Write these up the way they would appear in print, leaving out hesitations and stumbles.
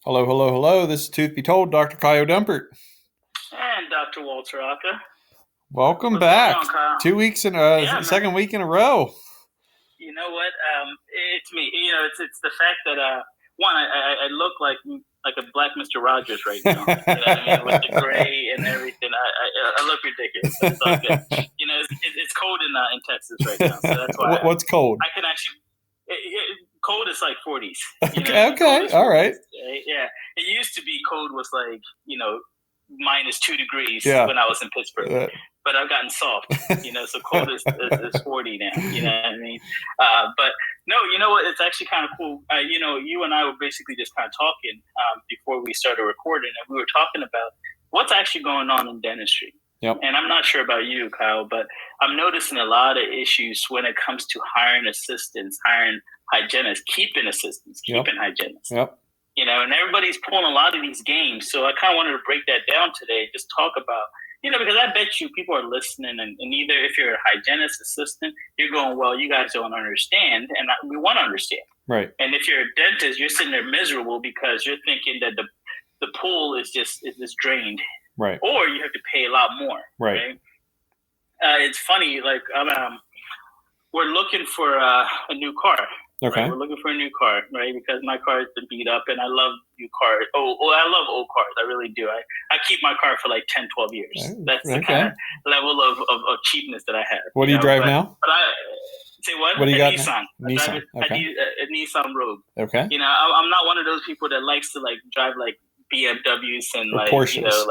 Hello, hello, hello. This is Tooth Be Told, Dr. Kyle Dumpert. And Dr. Walter Aka. Welcome What's going back. on, Kyle? 2 weeks in Yeah, man. second week in a row. You know what? It's me. It's the fact that one, I look like a black Mr. Rogers right now. You know what I mean? With the gray and everything, I look ridiculous. It's all good. It's cold in Texas right now, so that's why What's cold? I can actually. Cold is like 40s. Okay. All right. Yeah, it used to be cold was like -2 degrees Yeah. when I was in Pittsburgh. But I've gotten soft, so cold is 40 now, you know what I mean? But no, you know what? It's actually kind of cool. You and I were basically just kind of talking before we started recording, and we were talking about what's actually going on in dentistry. Yep. And I'm not sure about you, Kyle, but I'm noticing a lot of issues when it comes to hiring assistants, hiring hygienists, keeping assistants, keeping hygienists. Yep. And everybody's pulling a lot of these games. So I kind of wanted to break that down today, just talk about, because I bet you people are listening, and either if you're a hygienist assistant, you're going, well, you guys don't understand, and we want to understand. Right. And if you're a dentist, you're sitting there miserable because you're thinking that the pool is drained. Right. Or you have to pay a lot more. Right. It's funny, like we're looking for a new car. Okay. Right? We're looking for a new car, right? Because my car has been beat up, and I love new cars. I love old cars. I really do. I keep my car for like 10, 12 years. That's the kind of level of cheapness that I have. What do you drive now? But say what? What do you got? Nissan. Nissan. I need a Nissan Rogue. Okay. I'm not one of those people that likes to like drive like BMWs and or like Porsches.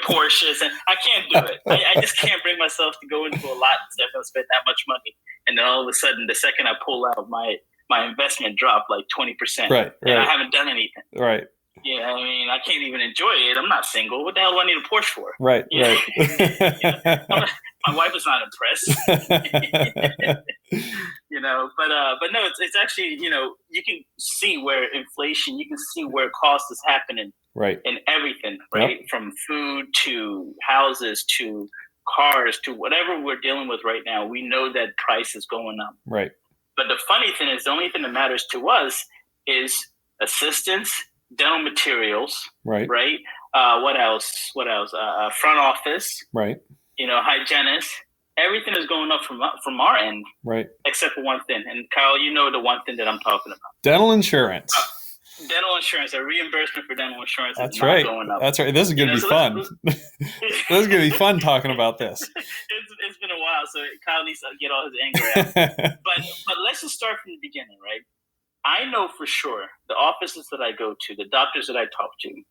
Porsches, and I can't do it. I just can't bring myself to go into a lot and say I'm gonna spend that much money, and then all of a sudden, the second I pull out, my investment dropped like 20%. Right. And I haven't done anything. Right. Yeah, I mean, I can't even enjoy it. I'm not single. What the hell do I need a Porsche for? Right. Right. My wife is not impressed. But no, it's actually, you can see where inflation, you can see where cost is happening. Right. In everything, right? Yep. From food to houses to cars to whatever we're dealing with right now, we know that price is going up. Right. But the funny thing is, the only thing that matters to us is assistance, dental materials. Right. Right. What else? Front office. Right. Hygienists. Everything is going up from our end. Right. Except for one thing. And Kyle, you know the one thing that I'm talking about. Dental insurance. Dental insurance, a reimbursement for dental insurance. That's right. Going up. That's right. This is going to be fun. This is going to be fun talking about this. It's been a while, so Kyle needs to get all his anger out. But let's just start from the beginning, right? I know for sure the offices that I go to, the doctors that I talk to,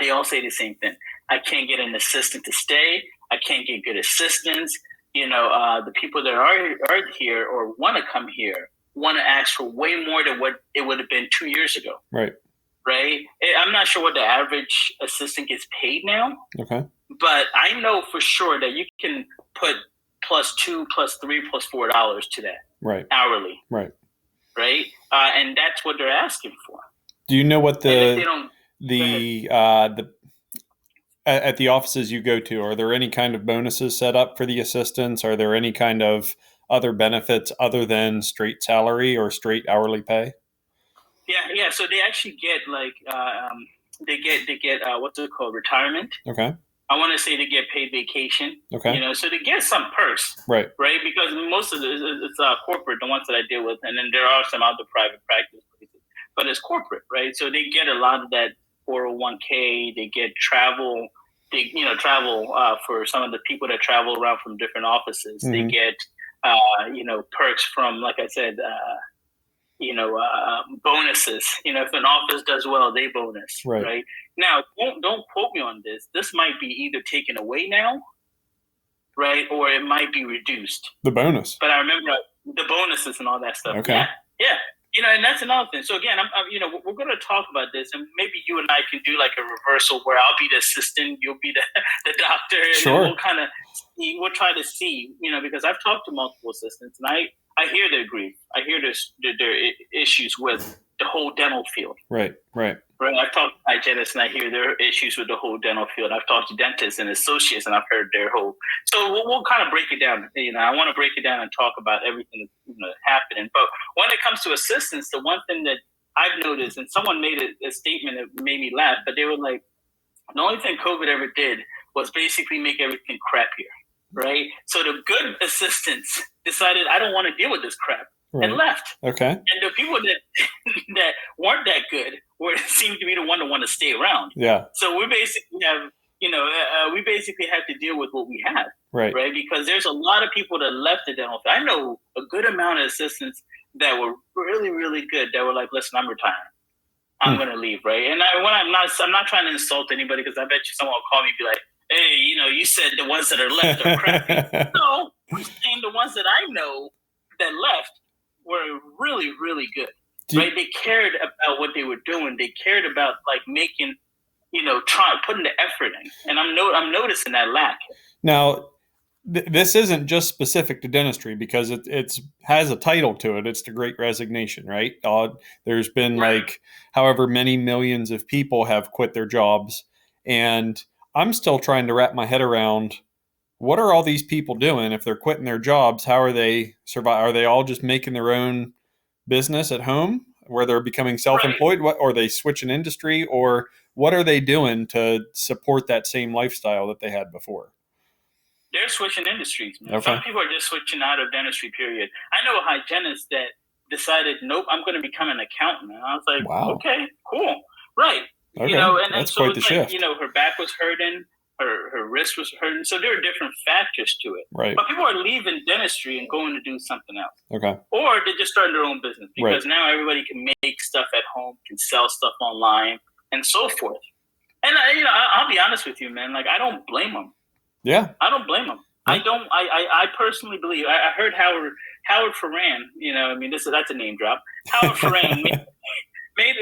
they all say the same thing. I can't get an assistant to stay. I can't get good assistants. The people that are here or want to come here want to ask for way more than what it would have been 2 years ago. Right. Right. I'm not sure what the average assistant gets paid now. Okay. But I know for sure that you can put +$2, +3, +$4 to that. Right. Hourly. Right. Right. And that's what they're asking for. Do you know what at the offices you go to, are there any kind of bonuses set up for the assistants? Are there any kind of other benefits other than straight salary or straight hourly pay? Yeah. So they actually get like they get what's it called, retirement. Okay. I want to say they get paid vacation. Okay. So they get some perks. Right. Right. Because most of it's corporate, the ones that I deal with, and then there are some other private practice places, but it's corporate, right? So they get a lot of that 401k. They get travel. They travel for some of the people that travel around from different offices. Mm-hmm. They get perks from, like I said, bonuses. If an office does well, they bonus. Right? Now, don't quote me on this. This might be either taken away now, right, or it might be reduced. The bonus. But I remember the bonuses and all that stuff. Okay. Yeah. And that's another thing. So again, we're going to talk about this, and maybe you and I can do like a reversal where I'll be the assistant, you'll be the doctor, and sure. We'll try to see, because I've talked to multiple assistants, and I hear their grief. I hear their issues with the whole dental field. Right. I've talked to hygienists, and I hear their issues with the whole dental field. I've talked to dentists and associates, and I've heard their whole. So we'll kind of break it down. I want to break it down and talk about everything that's happening. But when it comes to assistants, the one thing that I've noticed, and someone made a statement that made me laugh, but they were like, the only thing COVID ever did was basically make everything crappier, right? So the good assistants decided, I don't want to deal with this crap, and left. Okay. And the people that that weren't that good seemed to be the one that want to stay around. Yeah. So we basically have, we basically have to deal with what we have, right? Because there's a lot of people that left the dental field. I know a good amount of assistants that were really, really good that were like, listen, I'm retiring. I'm going to leave, right? And I'm not trying to insult anybody, because I bet you someone will call me and be like, hey, you said the ones that are left are crappy. No, I'm saying the ones that I know that left were really, really good, right? They cared about what they were doing. They cared about like making, putting the effort in. And I'm noticing that lack. Now, this isn't just specific to dentistry, because it has a title to it. It's the Great Resignation, right? There's been like however many millions of people have quit their jobs, and I'm still trying to wrap my head around, what are all these people doing if they're quitting their jobs? How are they survive? Are they all just making their own business at home where they're becoming self-employed? What, or are they switching industry, or what are they doing to support that same lifestyle that they had before? They're switching industries, man. Okay. Some people are just switching out of dentistry, period. I know a hygienist that decided, nope, I'm going to become an accountant. And I was like, wow. Okay, cool. Right. Okay. And that's so quite the shift. Her back was hurting, her wrist was hurting. So there are different factors to it. Right. But people are leaving dentistry and going to do something else. Okay. Or they're just starting their own business, because now everybody can make stuff at home, can sell stuff online, and so forth. And I'll be honest with you, man. Like, I don't blame them. Yeah, I don't blame them. Yeah. I personally believe. I heard Howard Ferran. That's a name drop. Howard Ferran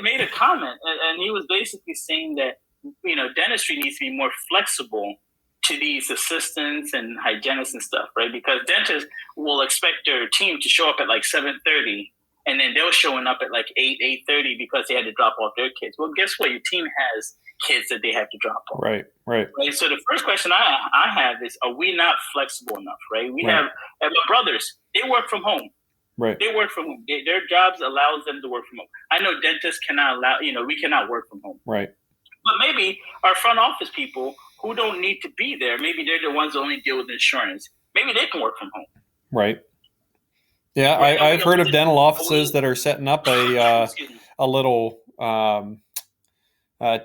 made a comment, and he was basically saying that dentistry needs to be more flexible to these assistants and hygienists and stuff, right? Because dentists will expect their team to show up at like 7:30, and then they're showing up at like 8:30 because they had to drop off their kids. Well, guess what? Your team has kids that they have to drop off. Right. So the first question I have is, are we not flexible enough, right? We have, and my brothers, they work from home. Right. They work from home. Their jobs allows them to work from home. I know dentists cannot allow, we cannot work from home. Right. But maybe our front office people who don't need to be there, maybe they're the ones that only deal with insurance. Maybe they can work from home. Right. Yeah, I've heard of dental offices that are setting up a little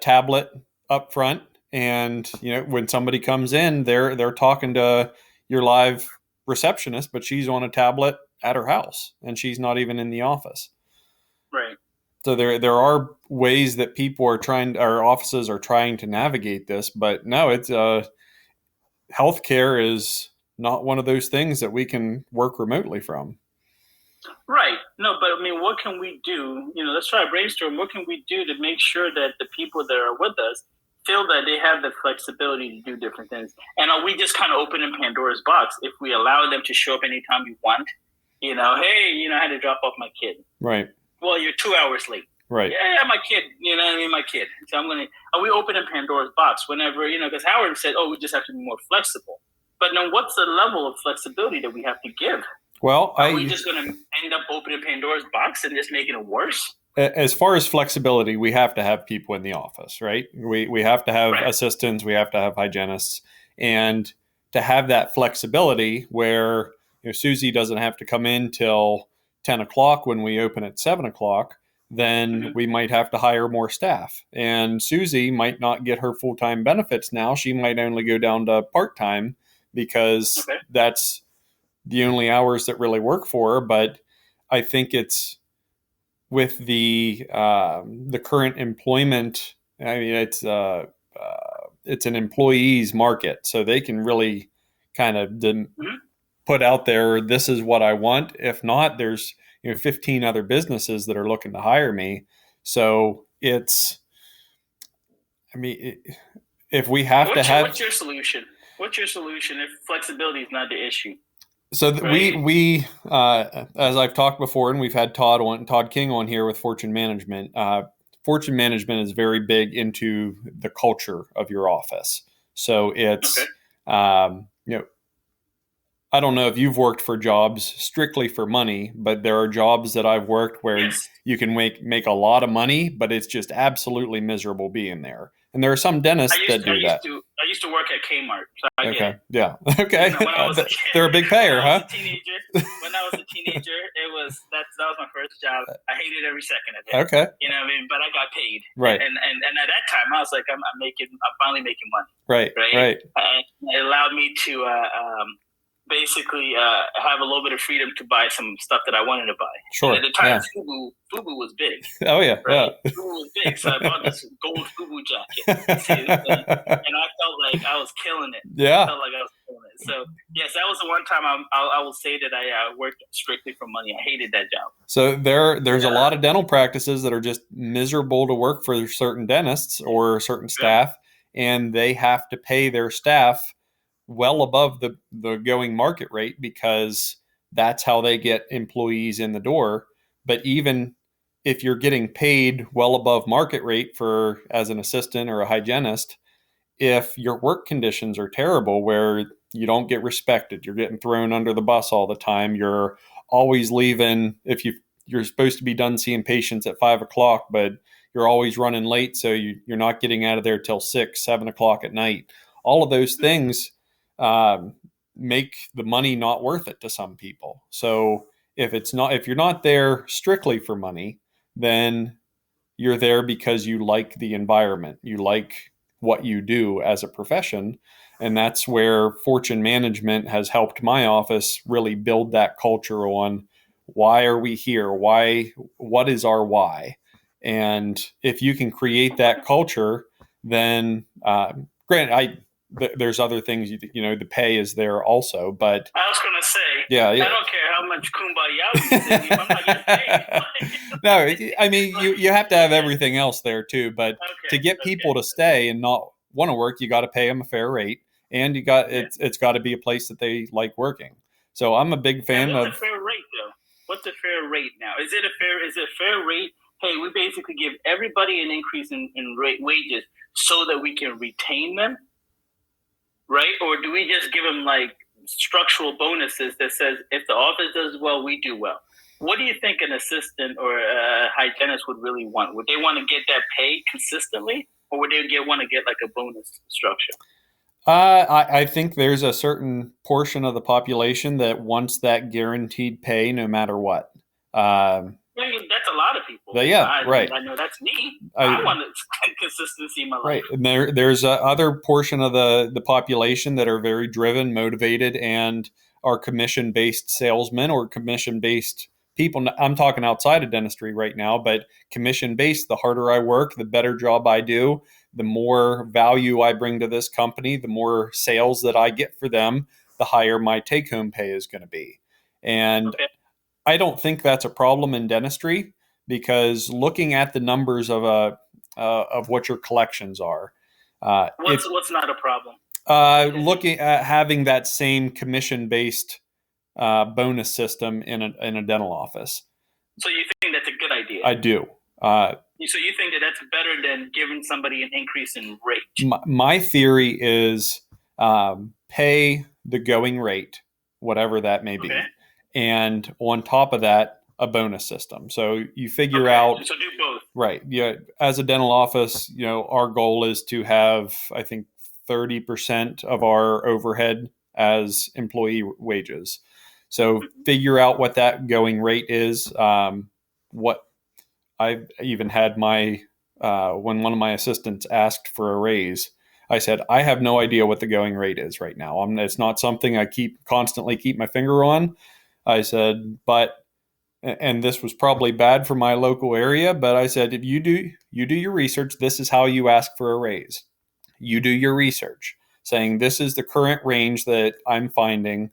tablet up front, and when somebody comes in, they're talking to your live receptionist, but she's on a tablet at her house and she's not even in the office. Right. So there are ways that our offices are trying to navigate this, but no, it's healthcare is not one of those things that we can work remotely from. Right. No, but what can we do? Let's try to brainstorm. What can we do to make sure that the people that are with us feel that they have the flexibility to do different things? And are we just kind of opening Pandora's box if we allow them to show up anytime we want? Hey, I had to drop off my kid. Right. Well, you're 2 hours late. Right. Yeah, my kid. My kid. So are we opening Pandora's box whenever, because Howard said, we just have to be more flexible. But then what's the level of flexibility that we have to give? Well, are we just going to end up opening Pandora's box and just making it worse? As far as flexibility, we have to have people in the office, right? We have to have assistants, we have to have hygienists, and to have that flexibility where Susie doesn't have to come in till 10 o'clock when we open at 7 o'clock, then we might have to hire more staff. And Susie might not get her full-time benefits now. She might only go down to part-time because that's the only hours that really work for her. But I think it's with the current employment. It's an employees market, so they can really kind of put out there, this is what I want. If not, there's 15 other businesses that are looking to hire me. So it's, if we have to have. What's your solution? What's your solution if flexibility is not the issue? So we as I've talked before, and we've had Todd King on here with Fortune Management. Fortune Management is very big into the culture of your office. So it's I don't know if you've worked for jobs strictly for money, but there are jobs that I've worked where Yes. you can make a lot of money, but it's just absolutely miserable being there. And there are some I dentists used that to, I do used that. to I used to work at Kmart, so I get Okay. it. Yeah. You Okay. know, when I was a They're a kid, big when payer, I was huh? a teenager, it was that was my first job. I hated every second of it. Okay. You know what I mean? But I got paid, Right. and at that time I was like, I'm finally making money, Right. right? Right. And it allowed me to basically have a little bit of freedom to buy some stuff that I wanted to buy. And at Sure. the time, Yeah. FUBU was big, Oh yeah. right? FUBU was big, so I bought this gold FUBU jacket. Yeah. And I felt like I was killing it. I Yeah. felt like I was killing it. So yes, that was the one time I will say that I worked strictly for money. I hated that job. So there's a Yeah, lot of dental practices that are just miserable to work for certain dentists or certain yeah, staff, and they have to pay their staff well above the going market rate because that's how they get employees in the door. But even if you're getting paid well above market rate for as an assistant or a hygienist, if your work conditions are terrible where you don't get respected, you're getting thrown under the bus all the time, you're always leaving if you're supposed to be done seeing patients at 5 o'clock, but you're always running late, so you're not getting out of there till 6, 7 o'clock at night. All of those things um, make the money not worth it to some people. So if you're not there strictly for money, then you're there because you like the environment, you like what you do as a profession. And that's where fortune management has helped my office really build that culture on why are we here? What is our why? And if you can create that culture, then granted, there's other things, the pay is there also, but I was gonna say, yeah, I yeah. don't care how much kumbaya we sing if I'm not getting paid. No, I mean you have to have everything else there too. But Okay, to get people okay, to stay and not want to work, you got to pay them a fair rate, and yeah. it's got to be a place that they like working. So I'm a big And fan what's a of. fair rate though? What's a fair rate now? Is it a fair rate? Hey, we basically give everybody an increase in wages so that we can retain them, right? Or do we just give them like structural bonuses that says if the office does well, we do well? What do you think an assistant or a hygienist would really want? Would they want to get that pay consistently, or would they want to get like a bonus structure? I think there's a certain portion of the population that wants that guaranteed pay no matter what. Um, I mean, that's a lot of people. but yeah, right. I know that's me. I I want consistency in my life. Right. And there's a other portion of the population that are very driven, motivated, and are commission based salesmen or commission based people. I'm talking outside of dentistry right now, but commission based, the harder I work, the better job I do, the more value I bring to this company, the more sales that I get for them, the higher my take home pay is going to be. And Okay. I don't think that's a problem in dentistry because looking at the numbers of what your collections are, if What's not a problem? looking at having that same commission based bonus system in a dental office, So you think that's a good idea? I do. Uh, So you think that that's better than giving somebody an increase in rate? my theory is pay the going rate, whatever that may be, Okay. and on top of that, a bonus system. So you figure Okay. out. So do both. Right. Yeah. As a dental office, our goal is to have, I think, 30% of our overhead as employee wages. So figure out what that going rate is. What I've even had when one of my assistants asked for a raise, I said, I have no idea what the going rate is right now. It's not something I constantly keep my finger on. I said, but and this was probably bad for my local area, but I said, if you do your research, this is how you ask for a raise. You do your research, saying this is the current range that I'm finding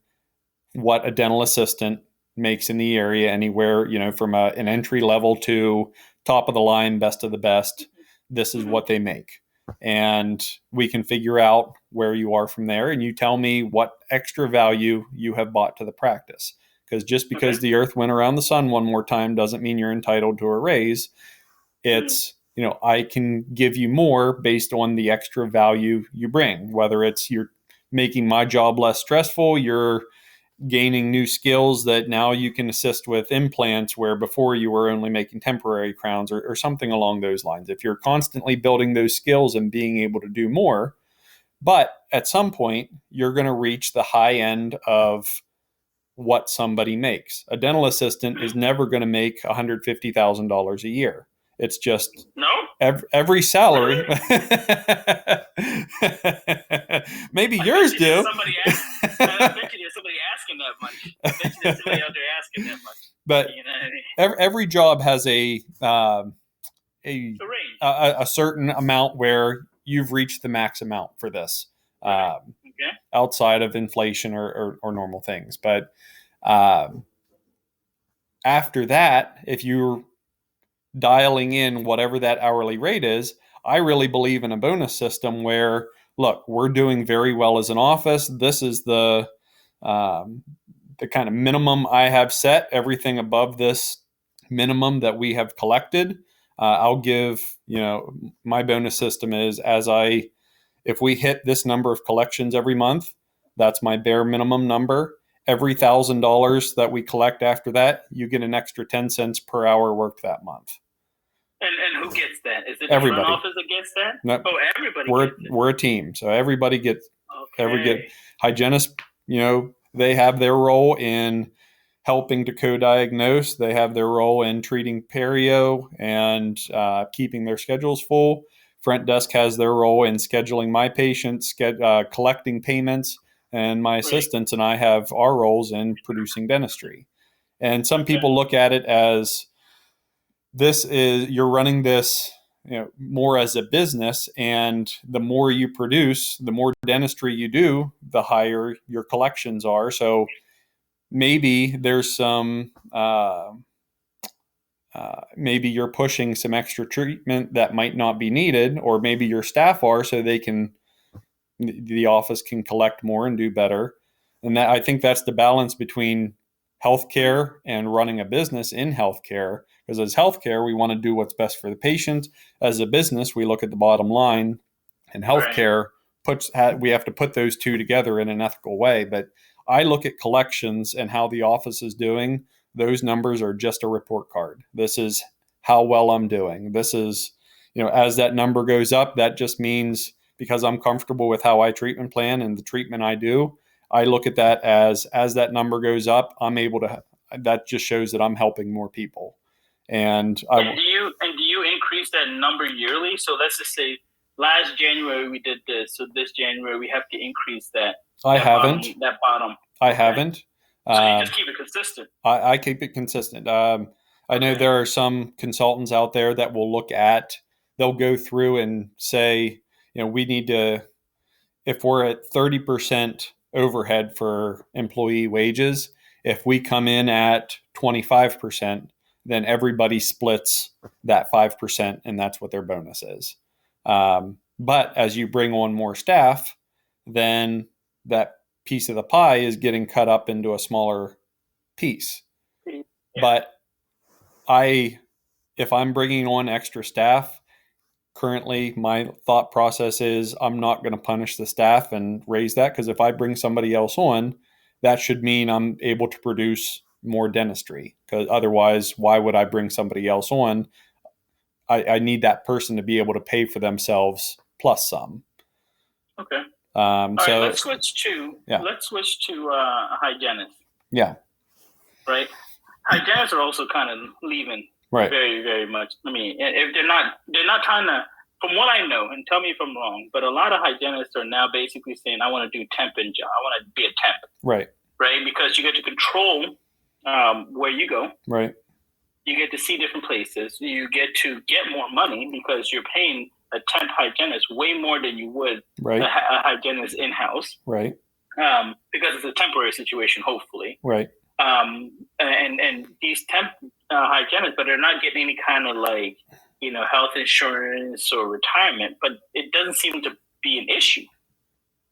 what a dental assistant makes in the area, anywhere, from an entry level to top of the line, best of the best. This is what they make. And we can figure out where you are from there. And you tell me what extra value you have bought to the practice. Because just because the earth went around the sun one more time doesn't mean you're entitled to a raise. It's, I can give you more based on the extra value you bring, whether it's you're making my job less stressful, you're gaining new skills that now you can assist with implants where before you were only making temporary crowns or something along those lines. If you're constantly building those skills and being able to do more, but at some point you're going to reach the high end of what somebody makes. A dental assistant is never going to make $150,000 a year. It's just no. Every salary. Maybe yours do. Somebody I bet you there's somebody asking that much. I bet you there's somebody out there asking that much. But you know what I mean? every job has a certain amount where you've reached the max amount for this, outside of inflation or normal things. But after that, if you're dialing in whatever that hourly rate is, I really believe in a bonus system where, look, we're doing very well as an office. This is the kind of minimum I have set. Everything above this minimum that we have collected, I'll give, my bonus system is if we hit this number of collections every month, that's my bare minimum number. Every $1,000 that we collect after that, you get an extra 10 cents per hour worked that month. And who gets that? Is it everybody? The front office that gets that? No, everybody. We're a team, so everybody gets. Hygienists, they have their role in helping to co-diagnose. They have their role in treating perio and keeping their schedules full. Front desk has their role in scheduling my patients, collecting payments, and my assistants and I have our roles in producing dentistry. And some people look at it as you're running this, more as a business, and the more you produce, the more dentistry you do, the higher your collections are. So maybe there's some, maybe you're pushing some extra treatment that might not be needed, or maybe your staff are, so the office can collect more and do better. And I think that's the balance between healthcare and running a business in healthcare. Because as healthcare, we want to do what's best for the patient. As a business, we look at the bottom line. And healthcare we have to put those two together in an ethical way. But I look at collections and how the office is doing. Those numbers are just a report card. This is how well I'm doing. This is, as that number goes up, that just means because I'm comfortable with how I treatment plan and the treatment I do, I look at that as that number goes up, I'm able to. That just shows that I'm helping more people. And do you increase that number yearly? So let's just say last January we did this, so this January we have to increase that. I haven't. That bottom. I haven't. So you just keep it consistent. I keep it consistent. I know there are some consultants out there that will they'll go through and say, we need to, if we're at 30% overhead for employee wages, if we come in at 25%, then everybody splits that 5%, and that's what their bonus is. But as you bring on more staff, then that piece of the pie is getting cut up into a smaller piece. Yeah. But if I'm bringing on extra staff, currently my thought process is I'm not going to punish the staff and raise that, because if I bring somebody else on, that should mean I'm able to produce more dentistry, because otherwise why would I bring somebody else on? I need that person to be able to pay for themselves plus some. Okay. All right, let's switch to hygienists. Yeah. Right. Hygienists are also kind of leaving. Right. Very, very much. I mean, if they're not trying to, from what I know, and tell me if I'm wrong, but a lot of hygienists are now basically saying, I want to do temping job. I want to be a temp. Right. Right. Because you get to control where you go. Right. You get to see different places. You get to get more money because you're paying a temp hygienist way more than you would a hygienist in-house. Right. Because it's a temporary situation, hopefully. Right. And these temp hygienists, but they're not getting any kind of health insurance or retirement, but it doesn't seem to be an issue.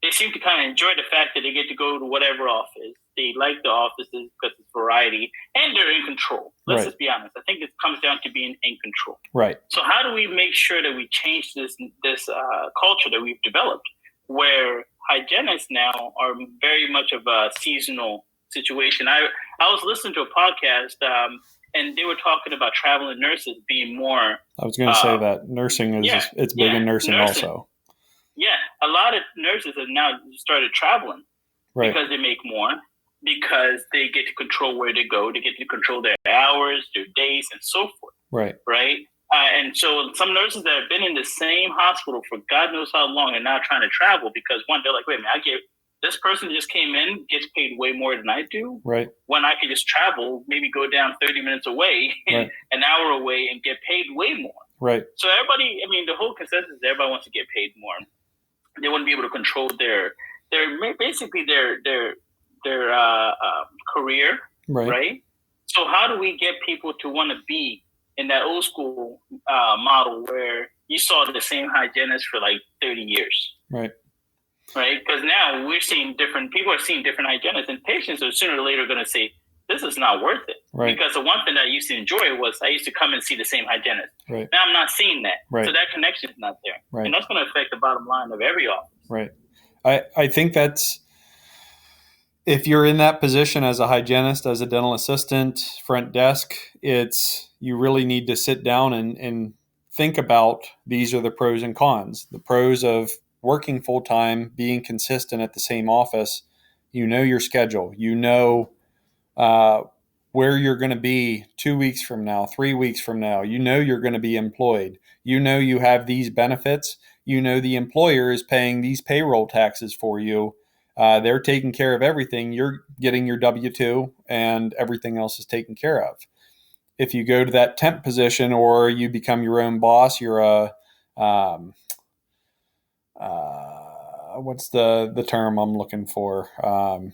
They seem to kind of enjoy the fact that they get to go to whatever office. They like the offices because it's variety, and they're in control. Let's just be honest. I think it comes down to being in control. Right. So how do we make sure that we change this culture that we've developed, where hygienists now are very much of a seasonal situation. I was listening to a podcast, and they were talking about traveling nurses being more. I was going to say that nursing is it's big in nursing also. Yeah, a lot of nurses have now started traveling because they make more, because they get to control where they go, they get to control their hours, their days, and so forth. Right. And so some nurses that have been in the same hospital for God knows how long are now trying to travel because one, they're like, wait a minute, this person just came in, gets paid way more than I do. Right. When I could just travel, maybe go down 30 minutes away, an hour away, and get paid way more. Right. So everybody, I mean, the whole consensus is everybody wants to get paid more. They want to be able to control their career. Right. So how do we get people to want to be in that old school model where you saw the same hygienist for like 30 years? Right. Because now people are seeing different hygienists, and patients are sooner or later going to say, this is not worth it. Right. Because the one thing that I used to enjoy was I used to come and see the same hygienist. Right. Now I'm not seeing that. Right. So that connection is not there. Right. And that's going to affect the bottom line of every office. Right. I think that's, if you're in that position as a hygienist, as a dental assistant, front desk, you really need to sit down and think about these are the pros and cons. The pros of working full time, being consistent at the same office. You know your schedule. You know where you're going to be 2 weeks from now, 3 weeks from now. You know you're going to be employed. You know you have these benefits. You know the employer is paying these payroll taxes for you. They're taking care of everything. You're getting your W-2 and everything else is taken care of. If you go to that temp position or you become your own boss, you're what's the term I'm looking for? Well,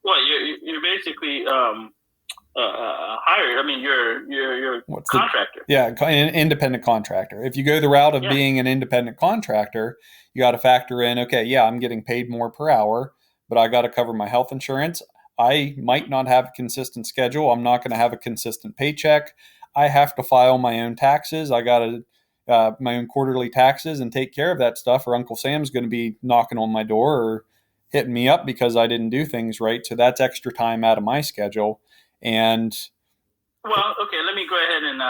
you're basically hired. I mean, you're contractor. An independent contractor. If you go the route of being an independent contractor, you got to factor in, okay, I'm getting paid more per hour, but I got to cover my health insurance. I might not have a consistent schedule. I'm not going to have a consistent paycheck. I have to file my own taxes. I got to my own quarterly taxes and take care of that stuff, or Uncle Sam's going to be knocking on my door or hitting me up because I didn't do things right. So that's extra time out of my schedule. And okay, let me go ahead and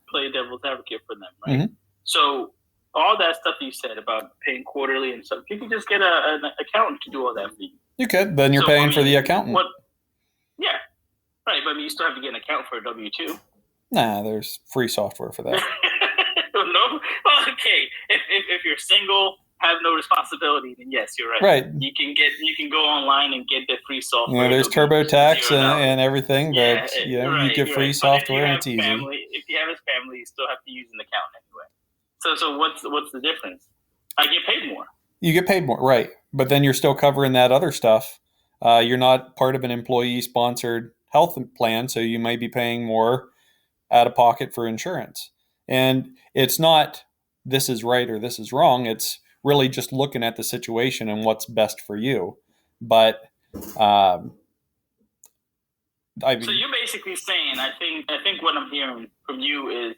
play devil's advocate for them, right? Mm-hmm. So all that stuff you said about paying quarterly and stuff, you can just get an accountant to do all that for you. You could. Then you're paying for the accountant. Yeah, right. But you still have to get an accountant for a W-2. Nah, there's free software for that. No? Well, okay. If you're single, have no responsibility, then yes, you're right. Right. You can go online and get the free software. There's TurboTax and everything, but you get free software and it's easy. If you have a family, you still have to use an accountant anyway. So what's the difference? I get paid more. You get paid more, right? But then you're still covering that other stuff. You're not part of an employee-sponsored health plan, so you might be paying more out of pocket for insurance. And it's not this is right or this is wrong. It's really just looking at the situation and what's best for you. But so you're basically saying, I think what I'm hearing from you is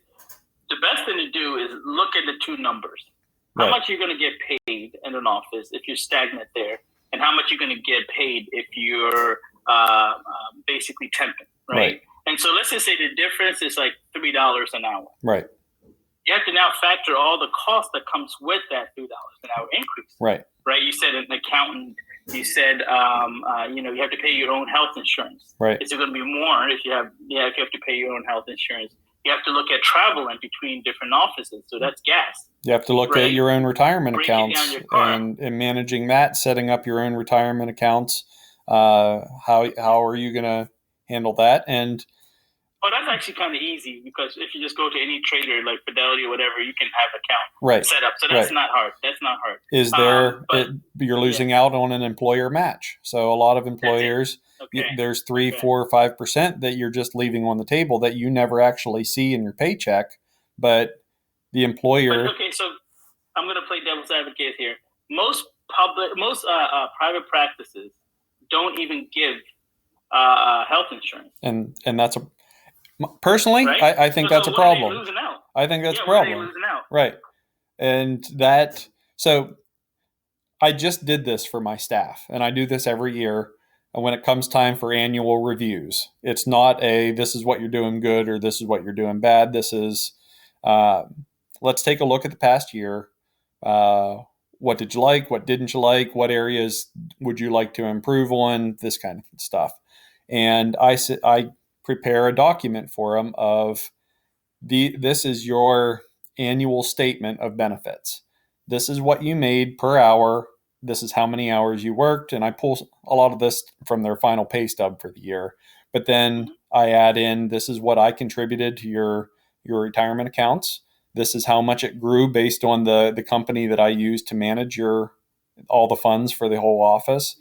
the best thing to do is look at the two numbers. How much you're going to get paid in an office if you're stagnant there, and how much you're going to get paid if you're basically temping, right? And so let's just say the difference is like $3 an hour. Right. You have to now factor all the cost that comes with that $3 an hour increase. Right. Right. You said an accountant. You said you have to pay your own health insurance. Right. Is it going to be more if you have to pay your own health insurance? You have to look at travel in between different offices. So that's gas. You have to look at your own retirement accounts and managing that, setting up your own retirement accounts. How are you going to handle that? And that's actually kind of easy because if you just go to any trader like Fidelity or whatever, you can have account set up. So that's not hard. That's not hard. You're losing out on an employer match. So a lot of employers, there's 3, 4, 5% that you're just leaving on the table that you never actually see in your paycheck, but the employer. So I'm going to play devil's advocate here. Most private practices don't even give health insurance, and that's personally, I think that's a problem. I think that's a problem. Right. And so I just did this for my staff, and I do this every year. when it comes time for annual reviews. It's not a this is what you're doing good or this is what you're doing bad. This is uh, let's take a look at the past year. Uh, what did you like? What didn't you like? What areas would you like to improve on? This kind of stuff. And I prepare a document for them of this is your annual statement of benefits. This is what you made per hour. This is how many hours you worked. And I pull a lot of this from their final pay stub for the year. But then I add in this is what I contributed to your retirement accounts. This is how much it grew based on the company that I used to manage all the funds for the whole office.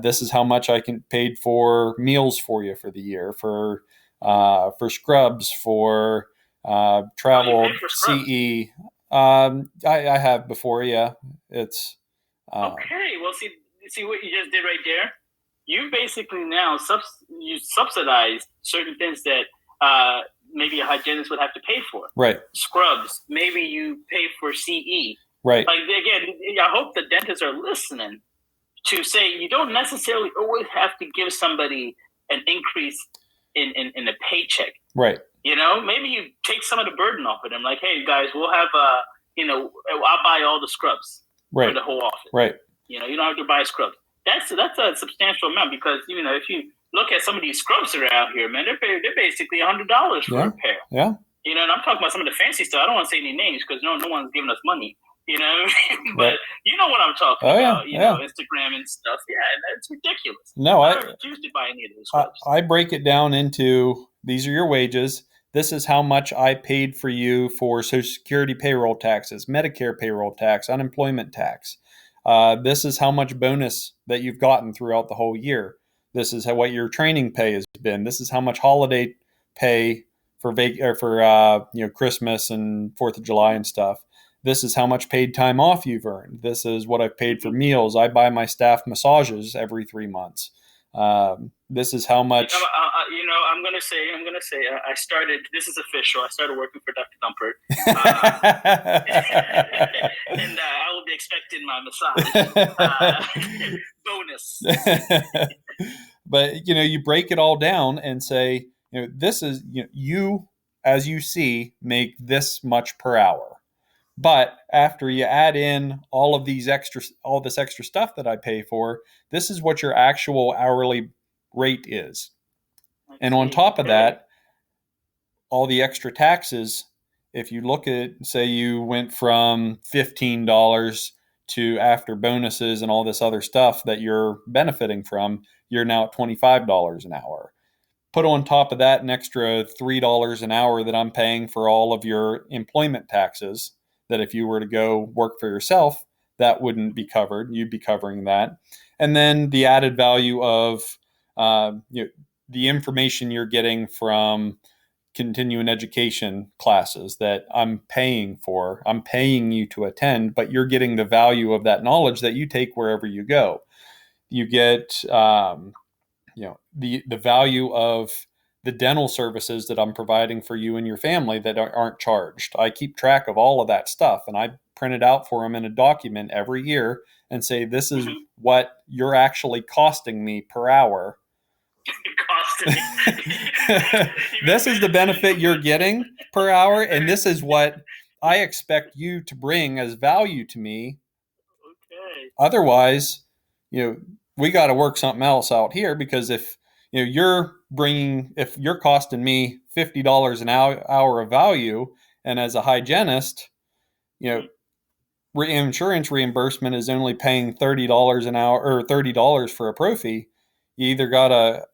This is how much I paid for meals for you for the year, for scrubs, for travel, CE. I have before, yeah. It's okay. Well, see what you just did right there. You basically now you subsidize certain things that maybe a hygienist would have to pay for. Right. Scrubs. Maybe you pay for CE. Right. Like again, I hope the dentists are listening to say you don't necessarily always have to give somebody an increase in a paycheck. Right. You know, maybe you take some of the burden off of them. Like, hey guys, we'll have I'll buy all the scrubs for the whole office. Right. You know, you don't have to buy scrubs. That's a substantial amount because if you look at some of these scrubs that are out here, man, they're basically $100 for a pair. Yeah. You know, and I'm talking about some of the fancy stuff. I don't want to say any names because no one's giving us money. You know, but you know what I'm talking about. You know, Instagram and stuff. Yeah, that's ridiculous. No, I refuse to buy any of those scrubs. I break it down into these are your wages. This is how much I paid for you for Social Security payroll taxes, Medicare payroll tax, unemployment tax. This is how much bonus that you've gotten throughout the whole year. This is what your training pay has been. This is how much holiday pay for Christmas and 4th of July and stuff. This is how much paid time off you've earned. This is what I've paid for meals. I buy my staff massages every 3 months. This is how much. I'm gonna say. I started. This is official. I started working for Dr. Dumpert, and I will be expecting my massage bonus. But you break it all down and say, this is you as you see make this much per hour. But after you add in all this extra stuff that I pay for, this is what your actual hourly rate is. And on top of that, all the extra taxes, if you look at, say you went from $15 to after bonuses and all this other stuff that you're benefiting from, you're now at $25 an hour. Put on top of that an extra $3 an hour that I'm paying for all of your employment taxes, that if you were to go work for yourself, that wouldn't be covered. You'd be covering that. And then the added value of the information you're getting from continuing education classes that I'm paying for. I'm paying you to attend, but you're getting the value of that knowledge that you take wherever you go. You get the value of the dental services that I'm providing for you and your family that aren't charged. I keep track of all of that stuff, and I print it out for them in a document every year and say, this is what you're actually costing me per hour. This is the benefit you're getting per hour, and this is what I expect you to bring as value to me. Okay. Otherwise, we got to work something else out here, because if you're costing me $50 an hour of value, and as a hygienist, insurance reimbursement is only paying $30 an hour or $30 for a prophy, you either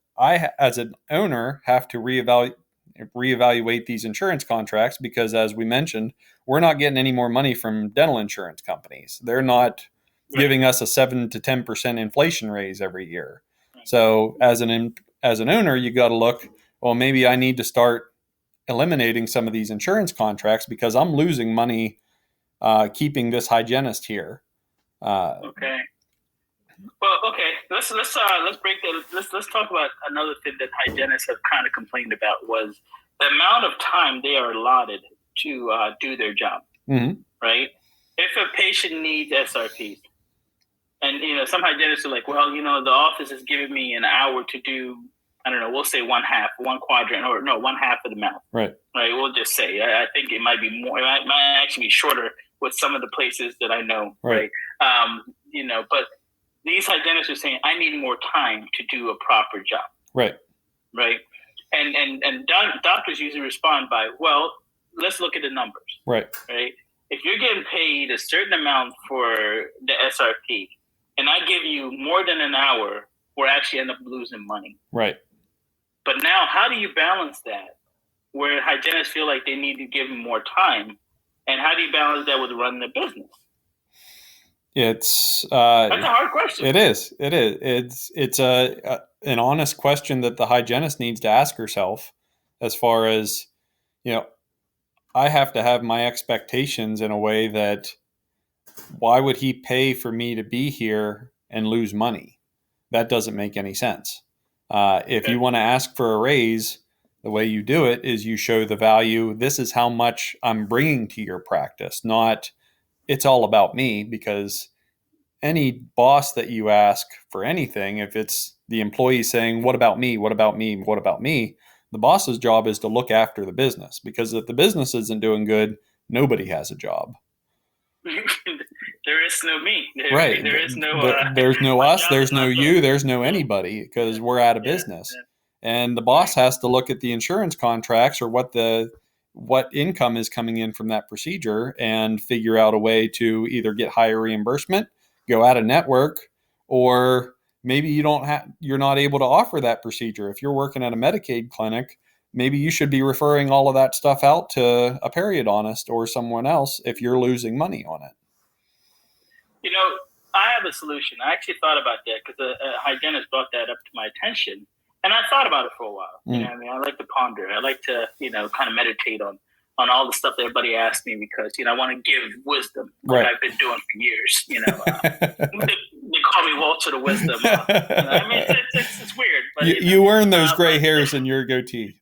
as an owner have to reevaluate these insurance contracts, because as we mentioned, we're not getting any more money from dental insurance companies. They're not giving us a 7 to 10% inflation raise every year. So as an owner, you got to look, well, maybe I need to start eliminating some of these insurance contracts because I'm losing money keeping this hygienist here. Okay. Well, okay. Let's break that. Let's talk about another thing that hygienists have kind of complained about was the amount of time they are allotted to do their job. Mm-hmm. Right. If a patient needs SRPs, And some hygienists are like, well, the office is giving me an hour to do, I don't know, we'll say one quadrant, or no, one half of the mouth. Right. Right. We'll just say, I think it might be more, it might actually be shorter with some of the places that I know. Right. But these hygienists are saying, I need more time to do a proper job. Right. Right. And doctors usually respond by, well, let's look at the numbers. Right. Right. If you're getting paid a certain amount for the SRP, and I give you more than an hour, we're actually end up losing money. Right. But now, how do you balance that, where hygienists feel like they need to give them more time, and how do you balance that with running a business? That's a hard question. It is. It's an honest question that the hygienist needs to ask herself, as far as, I have to have my expectations in a way that, why would he pay for me to be here and lose money? That doesn't make any sense. If you want to ask for a raise, the way you do it is you show the value. This is how much I'm bringing to your practice, not it's all about me, because any boss that you ask for anything, if it's the employee saying, what about me? What about me? What about me? The boss's job is to look after the business, because if the business isn't doing good, nobody has a job. There is no me. Right. There's no us. There's no you. There's no anybody, because we're out of business. Yeah. And the boss has to look at the insurance contracts, or what income is coming in from that procedure, and figure out a way to either get higher reimbursement, go out of network, or maybe you're not able to offer that procedure. If you're working at a Medicaid clinic, maybe you should be referring all of that stuff out to a periodontist or someone else if you're losing money on it. I have a solution. I actually thought about that, because a hygienist brought that up to my attention, and I thought about it for a while. I like to ponder. I like to, kind of meditate on all the stuff that everybody asks me, because, I want to give wisdom, like I've been doing for years. They call me Walter the Wisdom. It's weird. But, you earn those gray hairs in your goatee.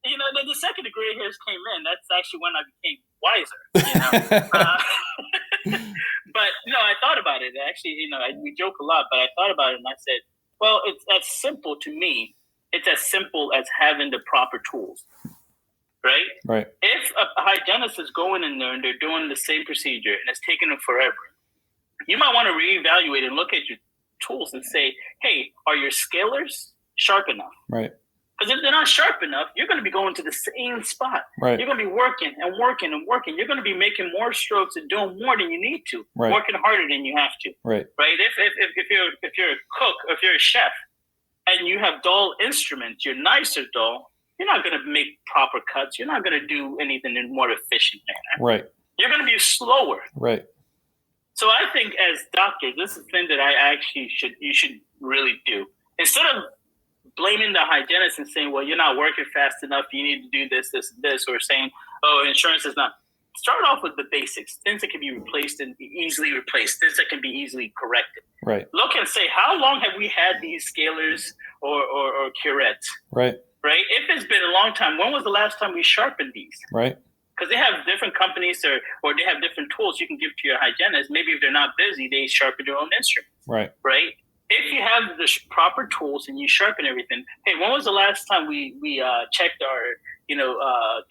The second the gray hairs came in, that's actually when I became wiser. But no, I thought about it. Actually, we joke a lot, but I thought about it, and I said, well, it's as simple to me. It's as simple as having the proper tools. Right? Right. If a hygienist is going in there and they're doing the same procedure and it's taking them forever, you might want to reevaluate and look at your tools and say, hey, are your scalers sharp enough? Right. Because if they're not sharp enough, you're going to be going to the same spot. Right. You're going to be working and working and working. You're going to be making more strokes and doing more than you need to, right. Working harder than you have to. Right. Right. If you're a cook, or if you're a chef, and you have dull instruments, your knives are dull, you're not going to make proper cuts. You're not going to do anything in a more efficient manner. Right. You're going to be slower. Right. So I think as doctors, this is the thing that you should really do. Instead of blaming the hygienist and saying, well, you're not working fast enough, you need to do this, this, and this, or saying, oh, insurance is not. Start off with the basics, things that can be replaced and easily replaced, things that can be easily corrected. Right. Look and say, how long have we had these scalers or curettes? Right. Right? If it's been a long time, when was the last time we sharpened these? Right. Because they have different companies or they have different tools you can give to your hygienist. Maybe if they're not busy, they sharpen their own instruments. Right. Right? If you have the proper tools and you sharpen everything, hey, when was the last time we checked our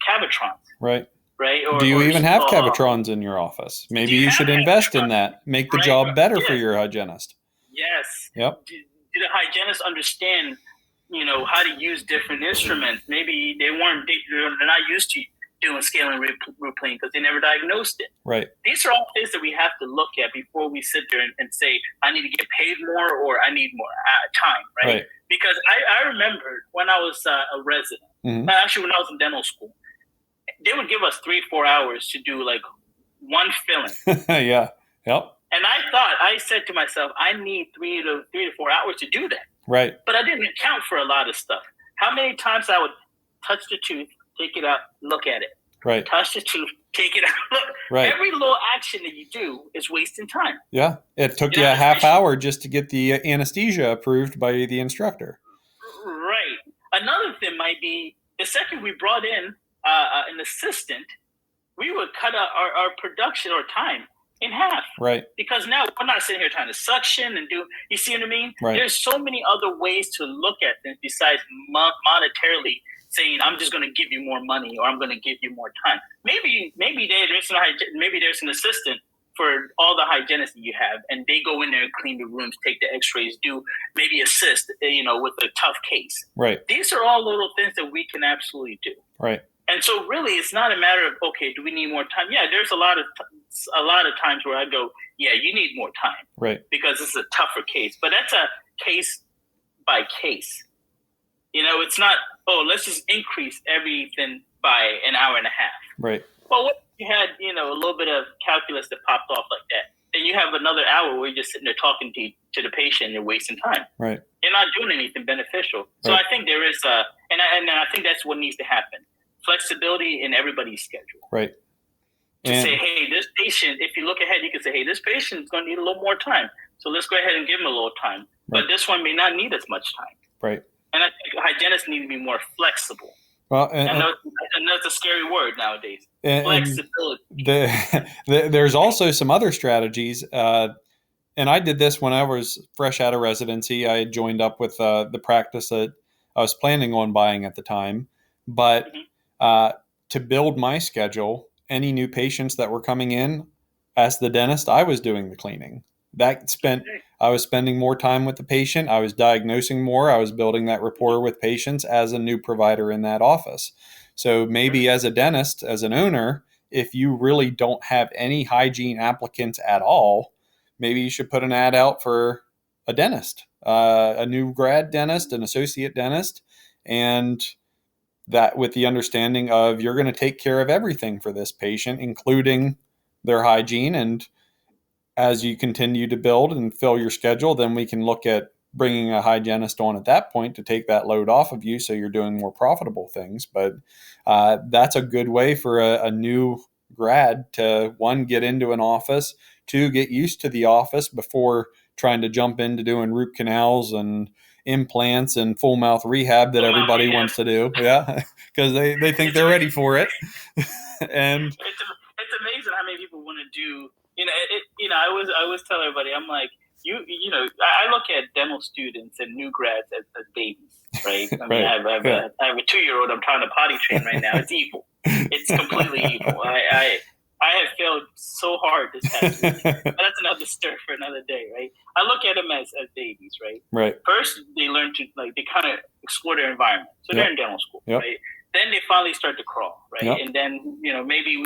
Cavitrons? Right. Right? Do you even have Cavitrons in your office? Maybe you should invest in that. Make the job better for your hygienist. Yes. Yep. Do the hygienists understand, how to use different instruments? Maybe they're not used to doing scaling replaying because they never diagnosed it. Right. These are all things that we have to look at before we sit there and say, I need to get paid more or I need more time, right? Because I remember when I was a resident, mm-hmm. Actually when I was in dental school, they would give us 3-4 hours to do like one filling. Yeah. Yep. And I said to myself, I need 3 to 4 hours to do that. Right. But I didn't account for a lot of stuff. How many times I would touch the tooth, take it out, look at it. Right. Touch the tooth, take it out, look. Right. Every little action that you do is wasting time. Yeah. It took you a half hour just to get the anesthesia approved by the instructor. Right. Another thing might be the second we brought in an assistant, we would cut out our production or time. in half. Right. Because now we're not sitting here trying to suction and do, you see what I mean? Right. There's so many other ways to look at things besides monetarily saying, I'm just going to give you more money or I'm going to give you more time. Maybe there's an assistant for all the hygienists that you have, and they go in there and clean the rooms, take the x-rays, do maybe assist, with a tough case. Right. These are all little things that we can absolutely do. Right. And so really it's not a matter of, okay, do we need more time? Yeah, there's a lot of times where I go, yeah, you need more time. Right. Because it's a tougher case. But that's a case by case. It's not, let's just increase everything by an hour and a half. Right. Well, what if you had, a little bit of calculus that popped off like that? Then you have another hour where you're just sitting there talking to the patient and you're wasting time. Right. You're not doing anything beneficial. So right. I think there is and I think that's what needs to happen. Flexibility in everybody's schedule. Right. To say, hey, this patient, if you look ahead, you can say, hey, this patient is going to need a little more time. So let's go ahead and give him a little time. Right. But this one may not need as much time. Right. And I think hygienists need to be more flexible. Well, and that's a scary word nowadays. Flexibility. There's also some other strategies. And I did this when I was fresh out of residency. I had joined up with the practice that I was planning on buying at the time. But to build my schedule, any new patients that were coming in, as the dentist, I was doing the cleaning. I was spending more time with the patient. I was diagnosing more. I was building that rapport with patients as a new provider in that office. So maybe as a dentist, as an owner, if you really don't have any hygiene applicants at all, maybe you should put an ad out for a dentist, a new grad dentist, an associate dentist, and that with the understanding of you're going to take care of everything for this patient, including their hygiene. And as you continue to build and fill your schedule, then we can look at bringing a hygienist on at that point to take that load off of you so you're doing more profitable things. But that's a good way for a new grad to, one, get into an office, two, get used to the office before trying to jump into doing root canals and implants and full mouth rehab that everybody wants to do. Yeah, because they think they're ready for it. And it's amazing how many people want to do. I always tell everybody, I'm like, I look at dental students and new grads as babies, right? I mean, right. I have a 2-year-old I'm trying to potty train right now. It's evil. It's completely evil. I have failed so hard this past week. But that's another story for another day, right? I look at them as babies, right? Right. First, they learn to, they kind of explore their environment. So they're in dental school, right? Then they finally start to crawl, right? And then, maybe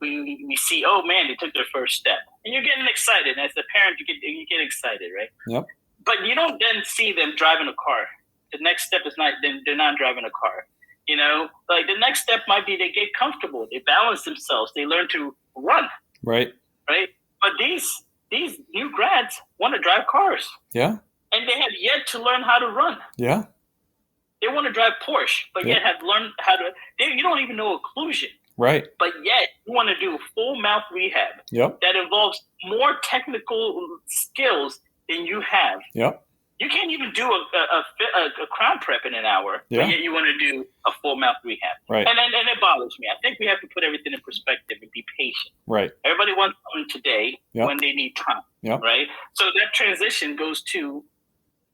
we see, oh man, they took their first step. And you're getting excited. As the parent, you get excited, right? Yep. But you don't then see them driving a car. The next step is they're not driving a car. The next step might be they get comfortable. They balance themselves. They learn to run. Right. Right. But these new grads want to drive cars. Yeah. And they have yet to learn how to run. Yeah. They want to drive Porsche, but yet have learned how to. You don't even know occlusion. Right. But yet you want to do full mouth rehab. Yep. That involves more technical skills than you have. Yep. You can't even do a crown prep in an hour, but yet you want to do a full mouth rehab. Right. And it bothers me. I think we have to put everything in perspective and be patient. Right. Everybody wants something today when they need time. Yep. Right. So that transition goes to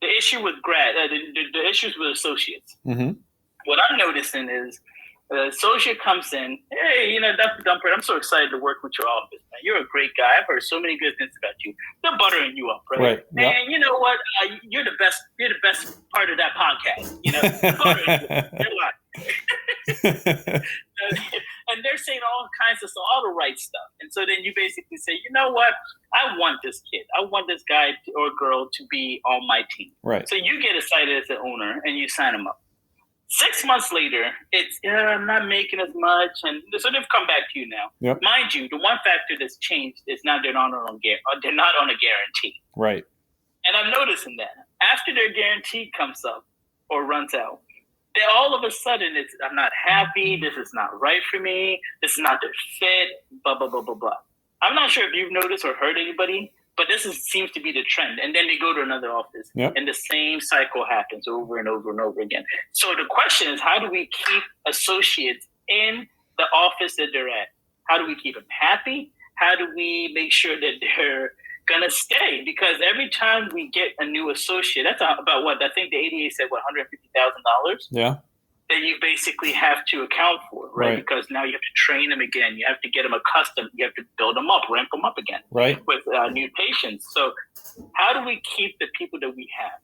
the issue with the issues with associates. Mm-hmm. What I'm noticing is the associate comes in, hey, Dr. Dumpert, I'm so excited to work with your office, man. You're a great guy. I've heard so many good things about you. They're buttering you up, right? Yep. And you know what? You're the best. You're the best part of that podcast. They're buttering you. They're lying. And they're saying all the right stuff. And so then you basically say, you know what? I want this kid. I want this guy or girl to be on my team. Right. So you get excited as an owner and you sign them up. 6 months later, it's I'm not making as much, and so they've come back to you now. Yep. Mind you, the one factor that's changed is now they're not on a guarantee. Right. And I'm noticing that after their guarantee comes up or runs out, then all of a sudden I'm not happy. This is not right for me. This is not the fit. Blah blah blah blah blah. I'm not sure if you've noticed or heard anybody. But seems to be the trend. And then they go to another office. Yep. And the same cycle happens over and over and over again. So the question is, how do we keep associates in the office that they're at? How do we keep them happy? how do we make sure that they're going to stay? Because every time we get a new associate, that's about what I think the ADA said, what, $150,000? Yeah. That you basically have to account for, right? Because now you have to train them again. You have to get them accustomed. You have to build them up, ramp them up again, right? With new patients. So, how do we keep the people that we have?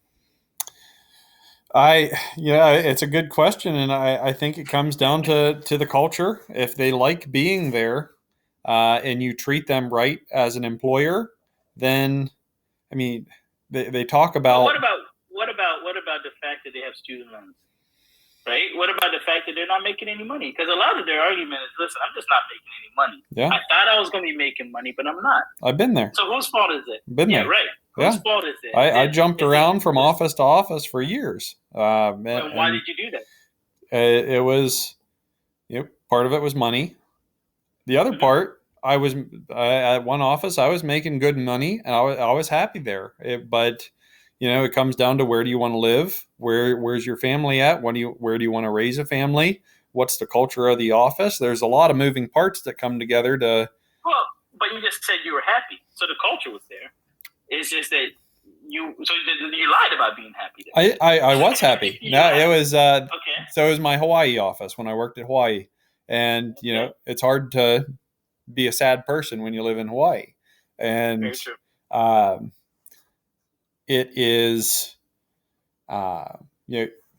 It's a good question, and I think it comes down to the culture. If they like being there, and you treat them right as an employer, then I mean, they talk about. But what about the fact that they have student loans? Right? What about the fact that they're not making any money? Because a lot of their argument is, listen, I'm just not making any money. Yeah. I thought I was going to be making money, but I'm not. I've been there. So whose fault is it? Been there. Right. Whose fault is it? I jumped around from office to office for years. And why did you do that? It was, part of it was money. The other part, I was at one office, I was making good money, and I was happy there. But it comes down to, where do you want to live? Where's your family at? Where do you want to raise a family? What's the culture of the office? There's a lot of moving parts that come together to. Well, but you just said you were happy, so the culture was there. It's just that you lied about being happy there. I was happy. No, it was okay. So it was my Hawaii office when I worked at Hawaii, and it's hard to be a sad person when you live in Hawaii, and very true. It is,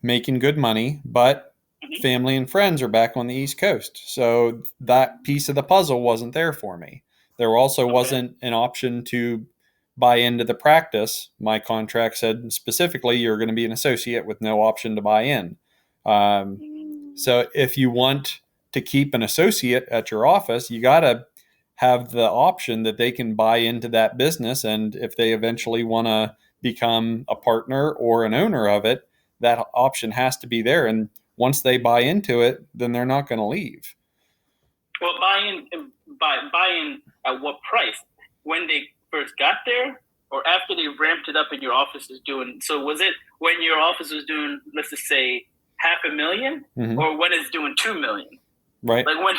making good money, but family and friends are back on the East Coast. So that piece of the puzzle wasn't there for me. There also wasn't an option to buy into the practice. My contract said specifically, you're going to be an associate with no option to buy in. So if you want to keep an associate at your office, you got to have the option that they can buy into that business. And if they eventually want to become a partner or an owner of it, that option has to be there. And once they buy into it, then they're not going to leave. Well, buy in at what price? When they first got there, or after they ramped it up and your office is doing? So was it when your office was doing, let's just say, $500,000, or when it's doing $2 million? Right. Like when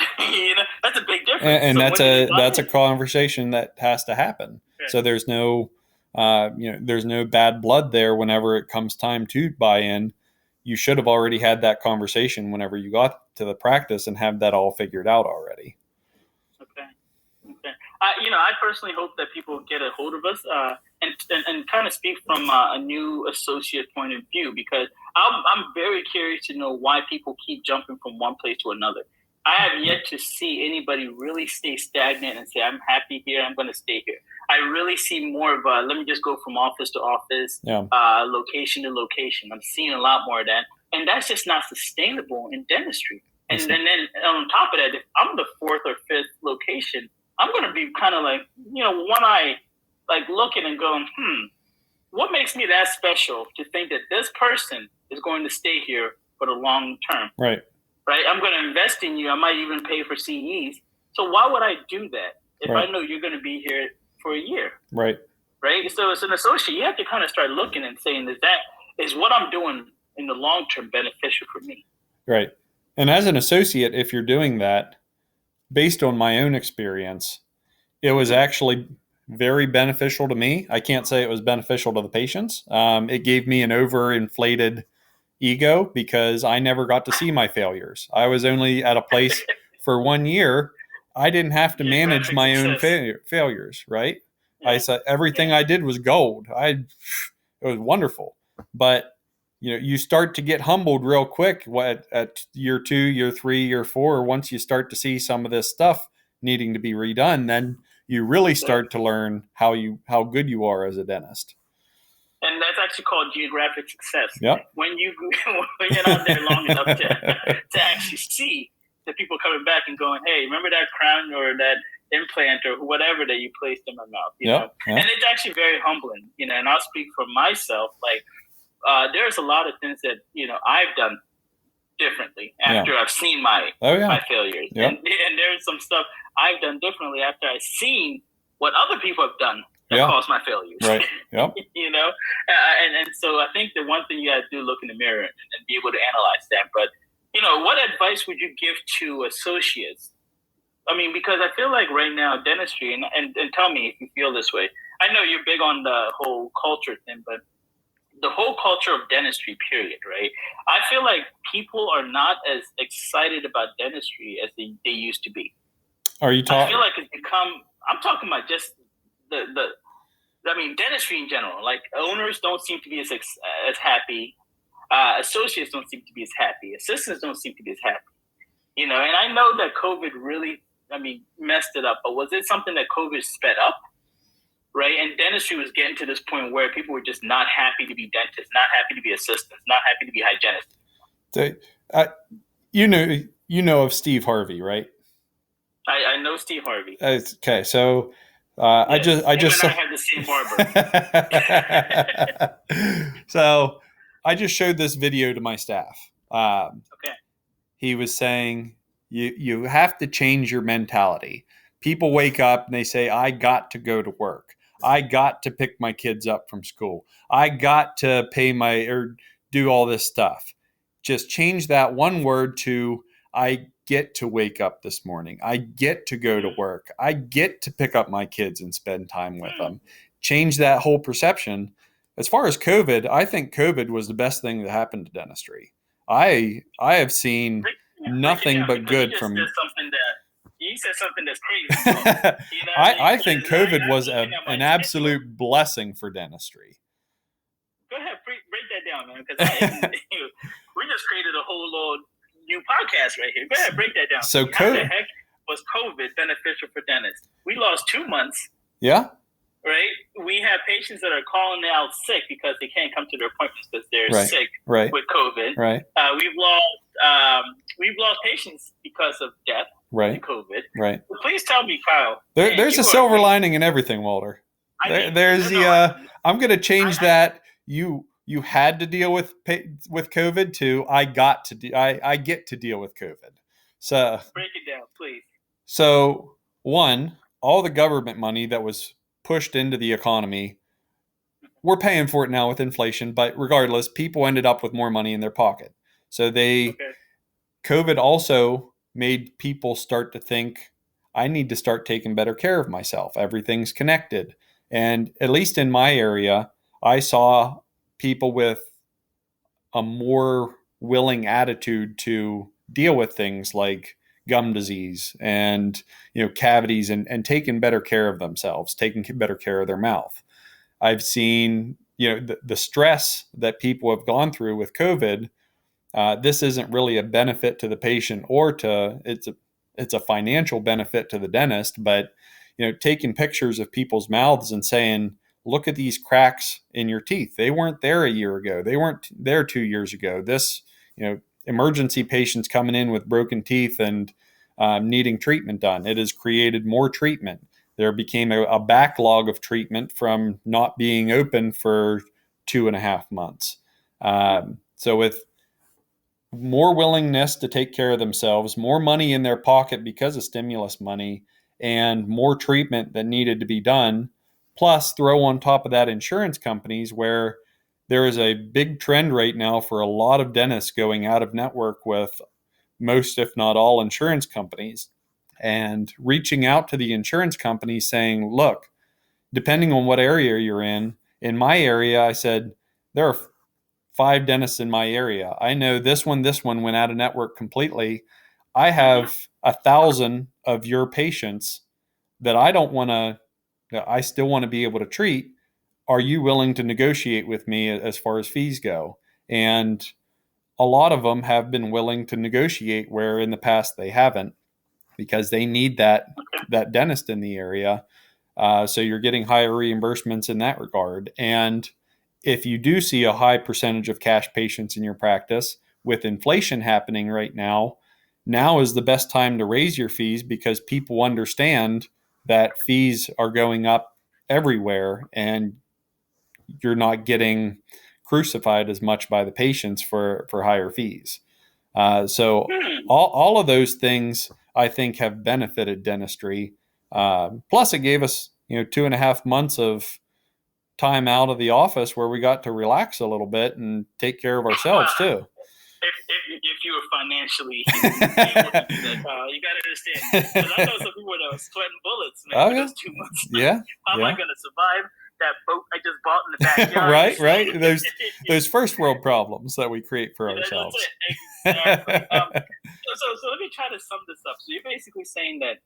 that's a big difference. And so that's a conversation that has to happen. Right. So there's no there's no bad blood there whenever it comes time to buy in. You should have already had that conversation whenever you got to the practice and have that all figured out already. Okay. I personally hope that people get a hold of us and kind of speak from a new associate point of view, because I'm very curious to know why people keep jumping from one place to another. I have yet to see anybody really stay stagnant and say, I'm happy here, I'm going to stay here. I really see more of let me just go from office to office, location to location. I'm seeing a lot more of that. And that's just not sustainable in dentistry. And then on top of that, if I'm the fourth or fifth location, I'm going to be kind of like, one eye, like looking and going, what makes me that special to think that this person is going to stay here for the long term? Right. I'm going to invest in you. I might even pay for CEs. So why would I do that if I know you're going to be here for a year? Right. So as an associate, you have to kind of start looking and saying, is what I'm doing in the long term beneficial for me? Right. And as an associate, if you're doing that, based on my own experience, it was actually very beneficial to me. I can't say it was beneficial to the patients. It gave me an overinflated ego because I never got to see my failures. I was only at a place for 1 year. I didn't have to manage my own failures, right? Yeah. I said everything I did was gold. It was wonderful. But you start to get humbled real quick at year 2, year 3, year 4. Once you start to see some of this stuff needing to be redone, then you really start to learn how good you are as a dentist. And that's actually called geographic success. Yep. When you're out there long enough to actually see the people coming back and going, hey, remember that crown or that implant or whatever that you placed in my mouth? You know? And it's actually very humbling. And I'll speak for myself. Like there's a lot of things that I've done differently after I've seen my failures. And there's some stuff I've done differently after I've seen what other people have done that caused my failures. Right. Yep. And so I think the one thing you got to do, look in the mirror and be able to analyze that. But what advice would you give to associates I mean, because I feel like right now dentistry, and tell me if you feel this way. I know you're big on the whole culture thing, but the whole culture of dentistry, period, right? I feel like people are not as excited about dentistry as they used to be. Are you I feel talking? like it's become, I'm talking about just I mean, dentistry in general. Like, owners don't seem to be as happy. Associates don't seem to be as happy. Assistants don't seem to be as happy. And I know that COVID really, I mean, messed it up, but was it something that COVID sped up? Right. And dentistry was getting to this point where people were just not happy to be dentists, not happy to be assistants, not happy to be hygienists. So, uh, you know of Steve Harvey, right? I know Steve Harvey. Okay, so I Yes. just I Him just and I saw. have the same barber. So I just showed this video to my staff. Okay. He was saying you have to change your mentality. People wake up and they say, I got to go to work. I got to pick my kids up from school. I got to pay my or do all this stuff. Just change that one word to I get to wake up this morning. I get to go to work. I get to pick up my kids and spend time with them. Change that whole perception. As far as COVID, I think COVID was the best thing that happened to dentistry. I have seen Break it nothing down but because good from. you said something that's crazy. You know what I mean? I think Because COVID I'm was looking at my an schedule. absolute blessing for dentistry. Go ahead, break that down, man. Because we just created a whole little new podcast right here. Go ahead, break that down. So how the heck was COVID beneficial for dentists? We lost 2 months. Yeah. Right? We have patients that are calling out sick because they can't come to their appointments because they're sick with COVID. Right. We've lost patients because of death in COVID. Right. So please tell me, Kyle. There's a silver lining in everything, Walter. There's the. I'm going to change that. You had to deal with COVID too. I get to deal with COVID. So break it down, please. So one, all the government money that was pushed into the economy, we're paying for it now with inflation, but regardless, people ended up with more money in their pocket. So COVID also made people start to think, I need to start taking better care of myself. Everything's connected. And at least in my area, I saw people with a more willing attitude to deal with things like gum disease and cavities and taking better care of themselves, taking better care of their mouth. I've seen the stress that people have gone through with COVID. This isn't really a benefit to the patient or it's a financial benefit to the dentist, but taking pictures of people's mouths and saying, look at these cracks in your teeth. They weren't there a year ago. They weren't there 2 years ago. This, emergency patients coming in with broken teeth and needing treatment done. It has created more treatment. There became a backlog of treatment from not being open for 2.5 months. So with more willingness to take care of themselves, more money in their pocket because of stimulus money, and more treatment that needed to be done, plus throw on top of that insurance companies where there is a big trend right now for a lot of dentists going out of network with most, if not all, insurance companies and reaching out to the insurance companies saying, look, depending on what area you're in my area, I said, there are 5 dentists in my area. I know this one went out of network completely. I have 1,000 of your patients that I still want to be able to treat. Are you willing to negotiate with me as far as fees go? And a lot of them have been willing to negotiate where in the past they haven't, because they need that dentist in the area. So you're getting higher reimbursements in that regard. And if you do see a high percentage of cash patients in your practice, with inflation happening right now is the best time to raise your fees, because people understand that fees are going up everywhere and you're not getting crucified as much by the patients for higher fees. So all of those things I think have benefited dentistry. Plus, it gave us 2.5 months of time out of the office where we got to relax a little bit and take care of ourselves too. if you were financially able to do that, you got to understand. Because I know some people that were sweating bullets, man, for those 2 months. Yeah. How am I going to survive that boat I just bought in the backyard? Right. Those first world problems that we create for ourselves. Exactly. So let me try to sum this up. So you're basically saying that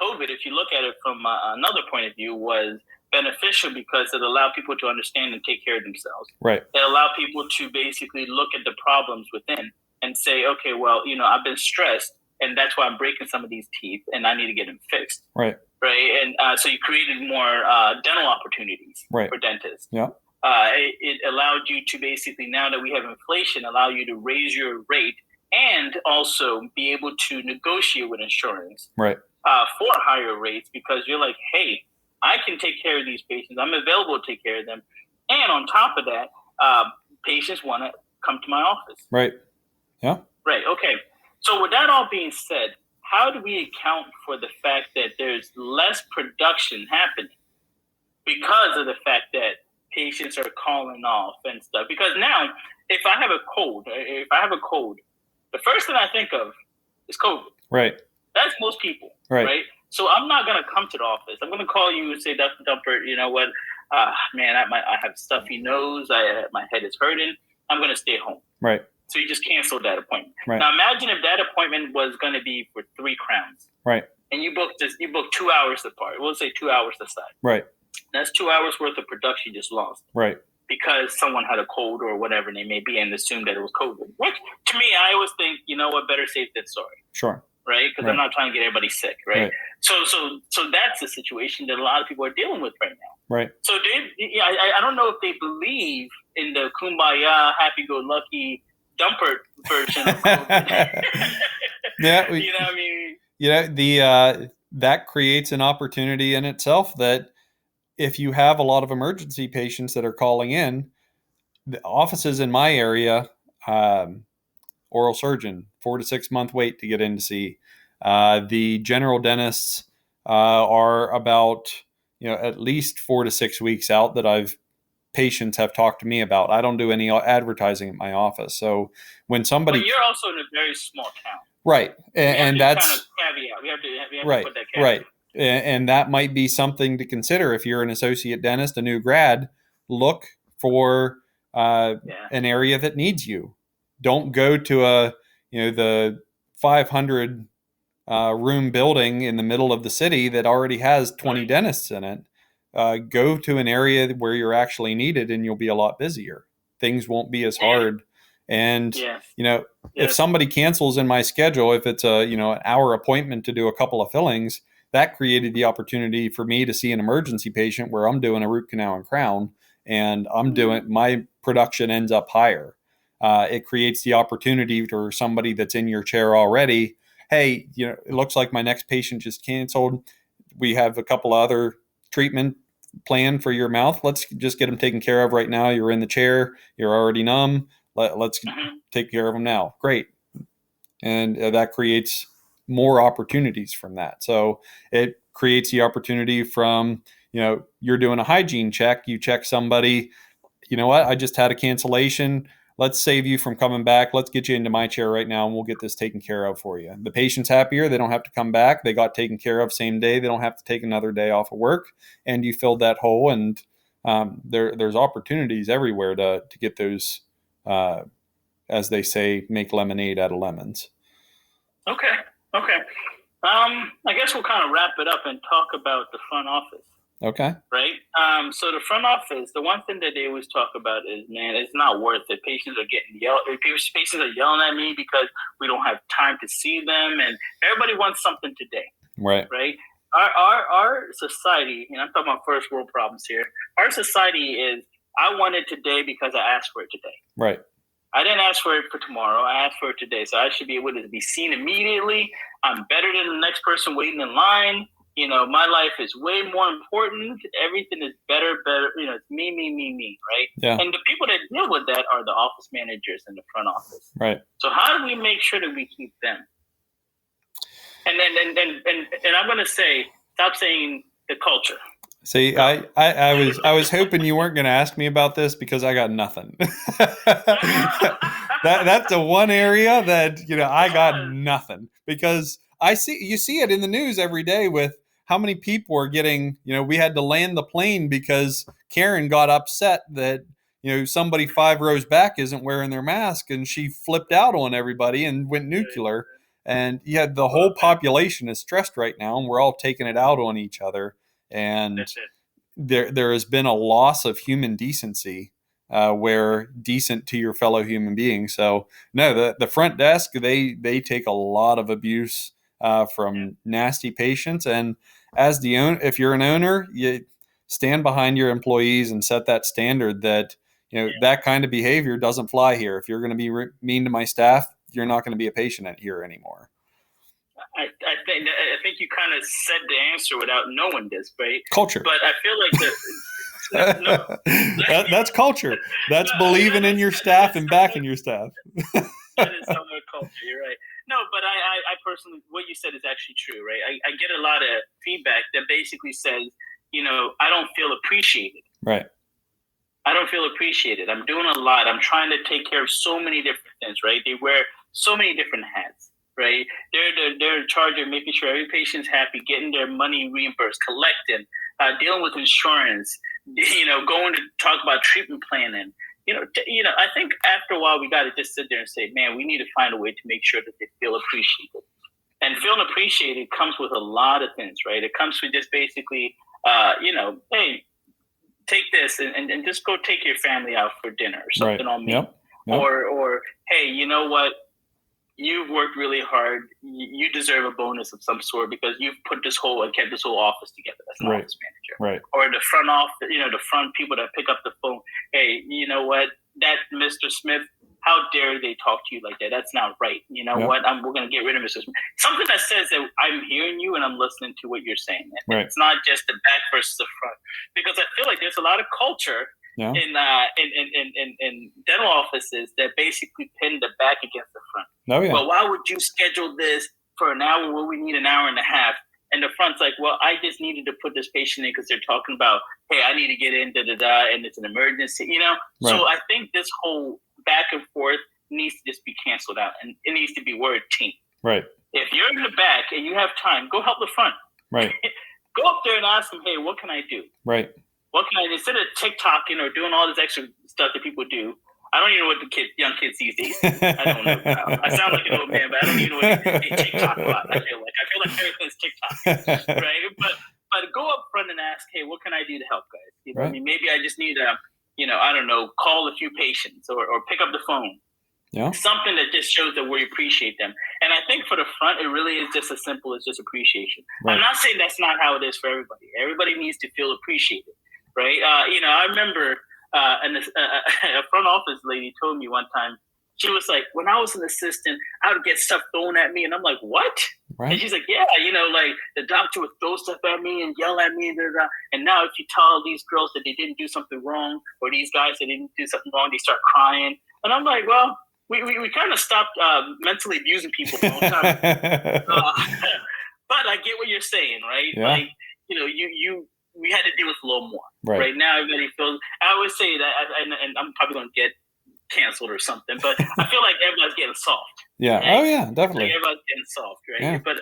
COVID, if you look at it from another point of view, was beneficial because it allowed people to understand and take care of themselves. Right. It allowed people to basically look at the problems within and say, okay, well, I've been stressed, and that's why I'm breaking some of these teeth, and I need to get them fixed. Right. Right. And so you created more dental opportunities for dentists. Yeah. It allowed you to basically, now that we have inflation, allow you to raise your rate and also be able to negotiate with insurance. Right. For higher rates, because you're like, hey, I can take care of these patients. I'm available to take care of them. And on top of that, patients want to come to my office. Right. Yeah. Right. Okay. So with that all being said, how do we account for the fact that there's less production happening because of the fact that patients are calling off and stuff? Because now, if I have a cold, the first thing I think of is COVID. Right. That's most people, right? So I'm not going to come to the office. I'm going to call you and say, Dr. Dumper, you know what? Man, I have stuffy nose. My head is hurting. I'm going to stay home. Right. So you just canceled that appointment. Right. Now imagine if that appointment was going to be for 3 crowns. Right. And you booked 2 hours apart. We'll say 2 hours aside. Right. That's 2 hours worth of production you just lost. Right. Because someone had a cold or whatever they may be and assumed that it was COVID. Which, to me, I always think, you know what, better safe than sorry. Sure. Right? Because I'm not trying to get everybody sick, right? So that's the situation that a lot of people are dealing with right now. Right. So I don't know if they believe in the kumbaya, happy-go-lucky dumper version of COVID. Yeah. You know what I mean? That creates an opportunity in itself that if you have a lot of emergency patients that are calling in, the offices in my area, oral surgeon, 4 to 6 month wait to get in to see. The general dentists are about at least 4 to 6 weeks out that patients have talked to me about. I don't do any advertising at my office. So when somebody, but you're also in a very small town, right? And that's kind of caveat. We have to put that caveat. Right. And that might be something to consider if you're an associate dentist, a new grad. Look for an area that needs you. Don't go to the 500 room building in the middle of the city that already has 20 dentists in it. Go to an area where you're actually needed, and you'll be a lot busier. Things won't be as hard. And if somebody cancels in my schedule, if it's an hour appointment to do a couple of fillings, that created the opportunity for me to see an emergency patient where I'm doing a root canal and crown, and my production ends up higher. It creates the opportunity for somebody that's in your chair already. Hey, it looks like my next patient just canceled. We have a couple other treatment planned for your mouth. Let's just get them taken care of right now. You're in the chair. You're already numb. Let's take care of them now. Great. And that creates more opportunities from that. So it creates the opportunity from, you're doing a hygiene check. You check somebody, you know what? I just had a cancellation. Let's save you from coming back. Let's get you into my chair right now, and we'll get this taken care of for you. The patient's happier. They don't have to come back. They got taken care of same day. They don't have to take another day off of work, and you filled that hole. And there's opportunities everywhere to get those, as they say, make lemonade out of lemons. Okay. I guess we'll kind of wrap it up and talk about the front office. Okay. Right. So the front office, the one thing that they always talk about is, man, it's not worth it. Patients are getting patients are yelling at me because we don't have time to see them, and everybody wants something today. Right. Right. Our society, and I'm talking about first world problems here. Our society is, I want it today because I asked for it today. Right. I didn't ask for it for tomorrow. I asked for it today. So I should be able to be seen immediately. I'm better than the next person waiting in line. My life is way more important. Everything is better. It's me, right? Yeah. And the people that deal with that are the office managers in the front office. Right. So how do we make sure that we keep them? And I'm going to say, stop saying the culture. See, So I was hoping you weren't going to ask me about this because I got nothing. That's the one area that I got nothing, because you see it in the news every day with how many people are getting, we had to land the plane because Karen got upset that somebody 5 rows back isn't wearing their mask, and she flipped out on everybody and went nuclear. And the whole population is stressed right now, and we're all taking it out on each other. And that's it. there has been a loss of human decency, where decent to your fellow human being. So no, the front desk, they take a lot of abuse from nasty patients. And as the owner, if you're an owner, you stand behind your employees and set that standard that that kind of behavior doesn't fly here. If you're going to be mean to my staff, you're not going to be a patient here anymore. I think you kind of said the answer without knowing this, right? Culture. But I feel like that's culture. That's believing in your staff and backing your staff. That is somewhat culture. You're right. No, but I personally, what you said is actually true, right? I get a lot of feedback that basically says, I don't feel appreciated. Right. I don't feel appreciated. I'm doing a lot. I'm trying to take care of so many different things, right? They wear so many different hats, right? They're in charge of making sure every patient's happy, getting their money reimbursed, collecting, dealing with insurance, going to talk about treatment planning. I think after a while we got to just sit there and say, man, we need to find a way to make sure that they feel appreciated. And feeling appreciated comes with a lot of things, right? It comes with just basically, hey, take this and just go take your family out for dinner or something on me. Yep. Or, hey, you know what? You've worked really hard. You deserve a bonus of some sort because you've kept this whole office together. That's an office manager. Right. Or the front office, the front people that pick up the phone. Hey, you know what? That Mr. Smith, how dare they talk to you like that? That's not right. You know what? We're going to get rid of Mr. Smith. Something that says that I'm hearing you and I'm listening to what you're saying. And it's not just the back versus the front. Because I feel like there's a lot of culture in dental offices that basically pin the back against the front. Oh, yeah. Well, why would you schedule this for an hour where we need an hour and a half? And the front's like, well, I just needed to put this patient in because they're talking about, hey, I need to get in, and it's an emergency, Right. So I think this whole back and forth needs to just be canceled out, and it needs to be word team. Right. If you're in the back and you have time, go help the front. Right. Go up there and ask them, hey, what can I do? Right. What can I, instead of TikToking or doing all this extra stuff that people do, I don't even know what the young kids these days. I don't know. I sound like an old man, but I don't even know what they TikTok a lot. I feel like everything's TikTok, right? But go up front and ask, hey, what can I do to help, guys? Right. I mean, maybe I just need to, I don't know, call a few patients or pick up the phone. Yeah. Something that just shows that we appreciate them. And I think for the front, it really is just as simple as just appreciation. Right. I'm not saying that's not how it is for everybody. Everybody needs to feel appreciated, right? I remember a front office lady told me one time, she was like, when I was an assistant, I would get stuff thrown at me. And I'm like, what? Right. And she's like, yeah, like the doctor would throw stuff at me and yell at me. And now if you tell these girls that they didn't do something wrong, or these guys that didn't do something wrong, they start crying. And I'm like, well, we kind of stopped mentally abusing people for a long time. But I get what you're saying, right? Yeah. Like, we had to deal with a little more. Right now, everybody feels. I always say that, and I'm probably going to get canceled or something, but I feel like everybody's getting soft. Yeah. Right? Oh yeah, definitely. Like everybody's getting soft, right? Yeah. But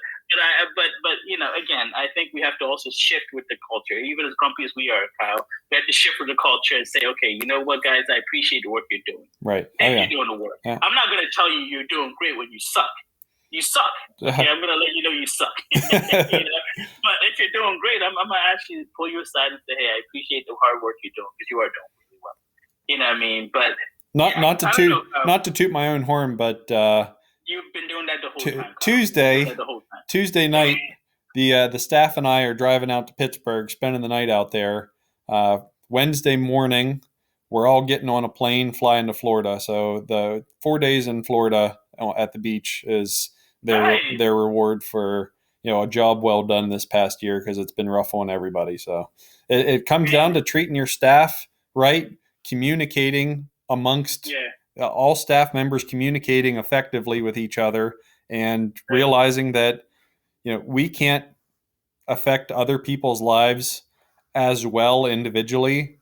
again, I think we have to also shift with the culture. Even as grumpy as we are, Kyle, we have to shift with the culture and say, okay, you know what, guys, I appreciate the work you're doing. Right. You're doing the work. Yeah. I'm not going to tell you you're doing great when you suck. You suck. Okay, I'm going to let you know you suck. But if you're doing great, I'm going to actually pull you aside and say, hey, I appreciate the hard work you're doing because you are doing really well. You know what I mean? But not to toot my own horn, but you've been doing that the whole time. Tuesday night, the staff and I are driving out to Pittsburgh, spending the night out there. Wednesday morning, we're all getting on a plane, flying to Florida. So the 4 days in Florida at the beach is their reward for a job well done this past year, because it's been rough on everybody. So it comes down to treating your staff right, communicating amongst all staff members, communicating effectively with each other, and realizing that we can't affect other people's lives as well individually.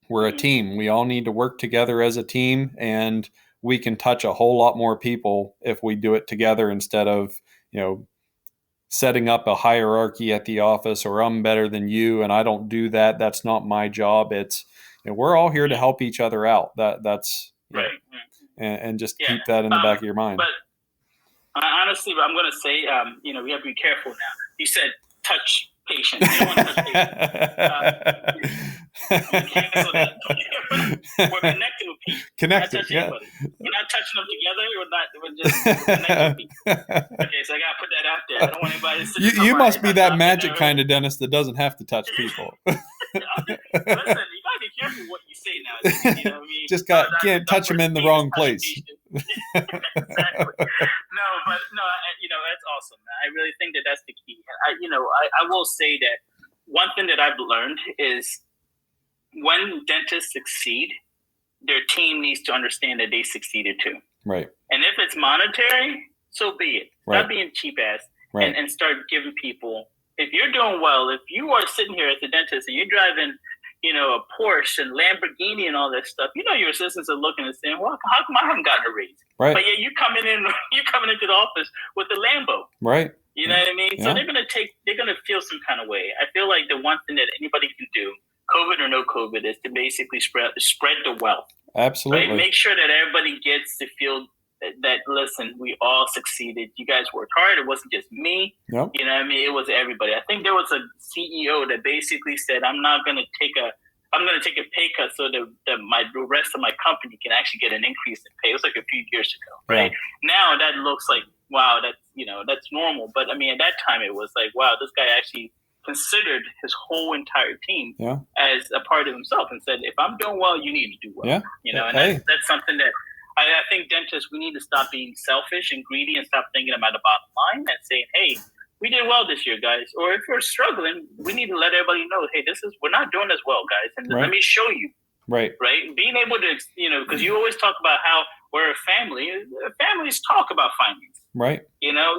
We're a Mm-hmm. team. We all need to work together as a team, and we can touch a whole lot more people if we do it together instead of, setting up a hierarchy at the office, or I'm better than you and I don't do that. That's not my job. It's, we're all here to help each other out. That's, Right. and just Yeah. keep that in the back of your mind. But honestly, I'm going to say, we have to be careful now. You said touch patient. You don't want to touch patient. Cancel that. We're connected with people. Connected, yeah. Anybody. We're not touching them together. We're just connected with people. Okay, so I got to put that out there. I don't want anybody to sit You must be that magic kind of dentist that doesn't have to touch people. Listen, you got to be careful what you say now. You know what I mean? Just can't touch them in the wrong place. Exactly. That's awesome. I really think that's the key. I will say that one thing that I've learned is when dentists succeed, their team needs to understand that they succeeded too. Right. And if it's monetary, so be it. Right. Stop being cheap ass right. and start giving people. If you're doing well, if you are sitting here as a dentist and you're driving, a Porsche and Lamborghini and all that stuff, your assistants are looking and saying, "Well, how come I haven't gotten a raise?" Right. But yeah, you're coming into the office with a Lambo. Right. You know what I mean? Yeah. So they're gonna feel some kind of way. I feel like the one thing that anybody can do, COVID or no COVID, is to basically spread the wealth. Absolutely. Right? Make sure that everybody gets to feel that, listen, we all succeeded. You guys worked hard. It wasn't just me. Yep. You know what I mean? It was everybody. I think there was a CEO that basically said, I'm going to take a pay cut so that the rest of my company can actually get an increase in pay. It was like a few years ago, right? Yeah. Now that looks like, wow, that's normal. But I mean, at that time it was like, wow, this guy actually considered his whole entire team as a part of himself and said, if I'm doing well, you need to do well. Yeah. And that's something that I think dentists, we need to stop being selfish and greedy and stop thinking about the bottom line and saying, hey, we did well this year, guys. Or if we're struggling, we need to let everybody know, hey, we're not doing as well, guys. And let me show you. Right. Right. Being able to, because you always talk about how we're a family. Families talk about finance. Right.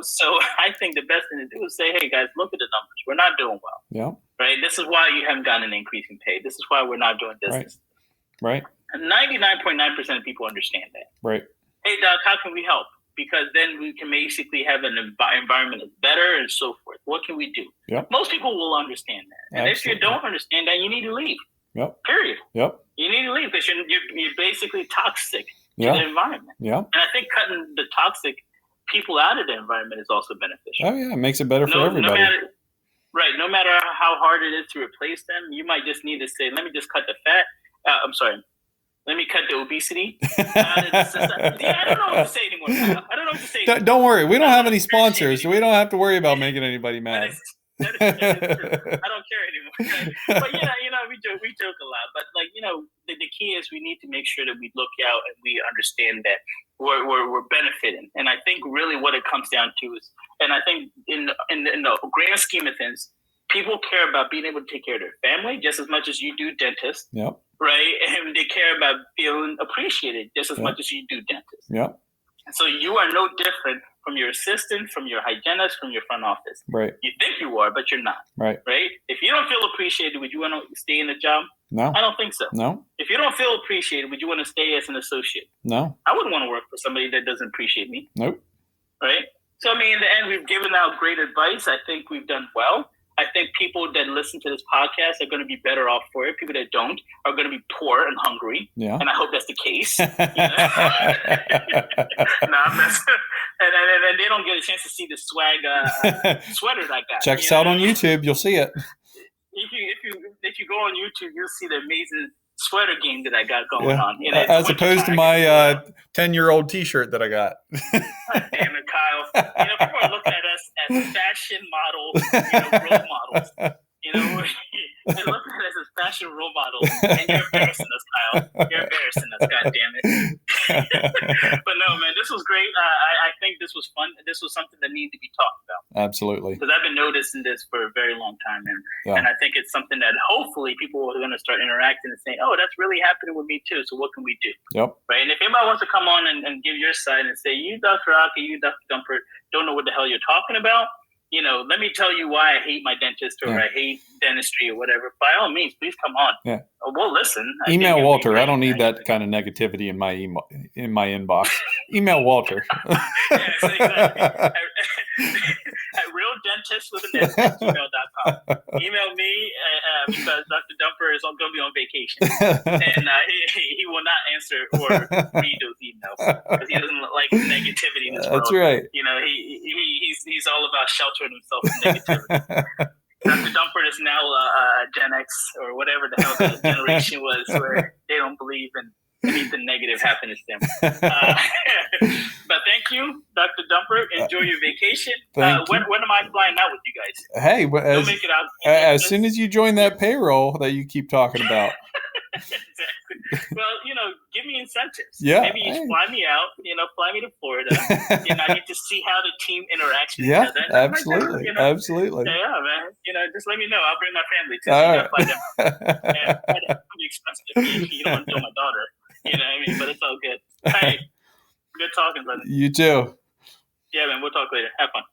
So I think the best thing to do is say, hey, guys, look at the numbers. We're not doing well. Yeah. Right. This is why you haven't gotten an increase in pay. This is why we're not doing business. Right. And 99.9% of people understand that. Right. Hey, Doc, how can we help? Because then we can basically have an environment that's better and so forth. What can we do? Yep. Most people will understand that. And if you don't understand that, you need to leave. Yep. Period. Yep. You need to leave because you're basically toxic to the environment. Yeah. And I think cutting the toxic people out of the environment is also beneficial. Oh, yeah. It makes it better for everybody. No matter how hard it is to replace them, you might just need to say, let me just cut the fat. Let me cut the obesity out of the system. I don't know what to say anymore. I don't know what to say. Don't worry. We don't have any sponsors, so we don't have to worry about making anybody mad. That is true. I don't care anymore. But we joke a lot. But the key is we need to make sure that we look out and we understand that we're benefiting. And I think really what it comes down to is, and I think in the grand scheme of things, people care about being able to take care of their family just as much as you do dentists. Yep. Right? And they care about feeling appreciated just as much as you do dentists. Yep. So you are no different from your assistant, from your hygienist, from your front office. Right. You think you are, but you're not. Right. Right? If you don't feel appreciated, would you want to stay in the job? No. I don't think so. No. If you don't feel appreciated, would you want to stay as an associate? No. I wouldn't want to work for somebody that doesn't appreciate me. Nope. Right? So, I mean, in the end, we've given out great advice. I think we've done well. I think people that listen to this podcast are going to be better off for it. People that don't are going to be poor and hungry. Yeah. And I hope that's the case. And they don't get a chance to see the swag sweater that I got. Check us out on YouTube. You'll see it. If you go on YouTube, you'll see the amazing sweater game that I got going on. As opposed to my 10-year-old T-shirt that I got. God damn it, Kyle. People are looking at us as fashion model, role models. They're looking at us as fashion role models, and you're embarrassing us, Kyle. You're embarrassing us, God damn it. But no, man, this was great. I think this was fun. This was something that needed to be talked about. Absolutely. Because I've been noticing this for a very long time, and I think it's something that hopefully people are going to start interacting and saying, oh, that's really happening with me too, so what can we do? Yep. Right? And if anybody wants to come on and give your side and say, you, Dr. Aki, you, Dr. Gumpert, don't know what the hell you're talking about, let me tell you why I hate my dentist or I hate dentistry or whatever. By all means, please come on. Yeah. We'll listen. Email Walter. I don't need that kind of negativity in my inbox. Email Walter. Yes, exactly. At realdentist@gmail.com. Email me because Dr. Dumper is going to be on vacation, and he will not answer or read those emails because he doesn't like negativity in this world. That's right. He's all about sheltering himself from negativity. Dr. Dumper is now Gen X or whatever the hell that generation was, where they don't believe in anything negative happening to them. But thank you, Dr. Dumper. Enjoy your vacation. When am I flying out with you guys? Hey, Don't make it out. As soon as you join that payroll that you keep talking about. Exactly. Well, give me incentives. Yeah. Maybe you fly me out, fly me to Florida. I get to see how the team interacts with each other. Absolutely. Absolutely. Yeah, man. Just let me know. I'll bring my family too. All right. Fly them out. It'll be expensive. You don't want to kill my daughter. You know what I mean? But it's all good. Hey, good talking, brother. You too. Yeah, man. We'll talk later. Have fun.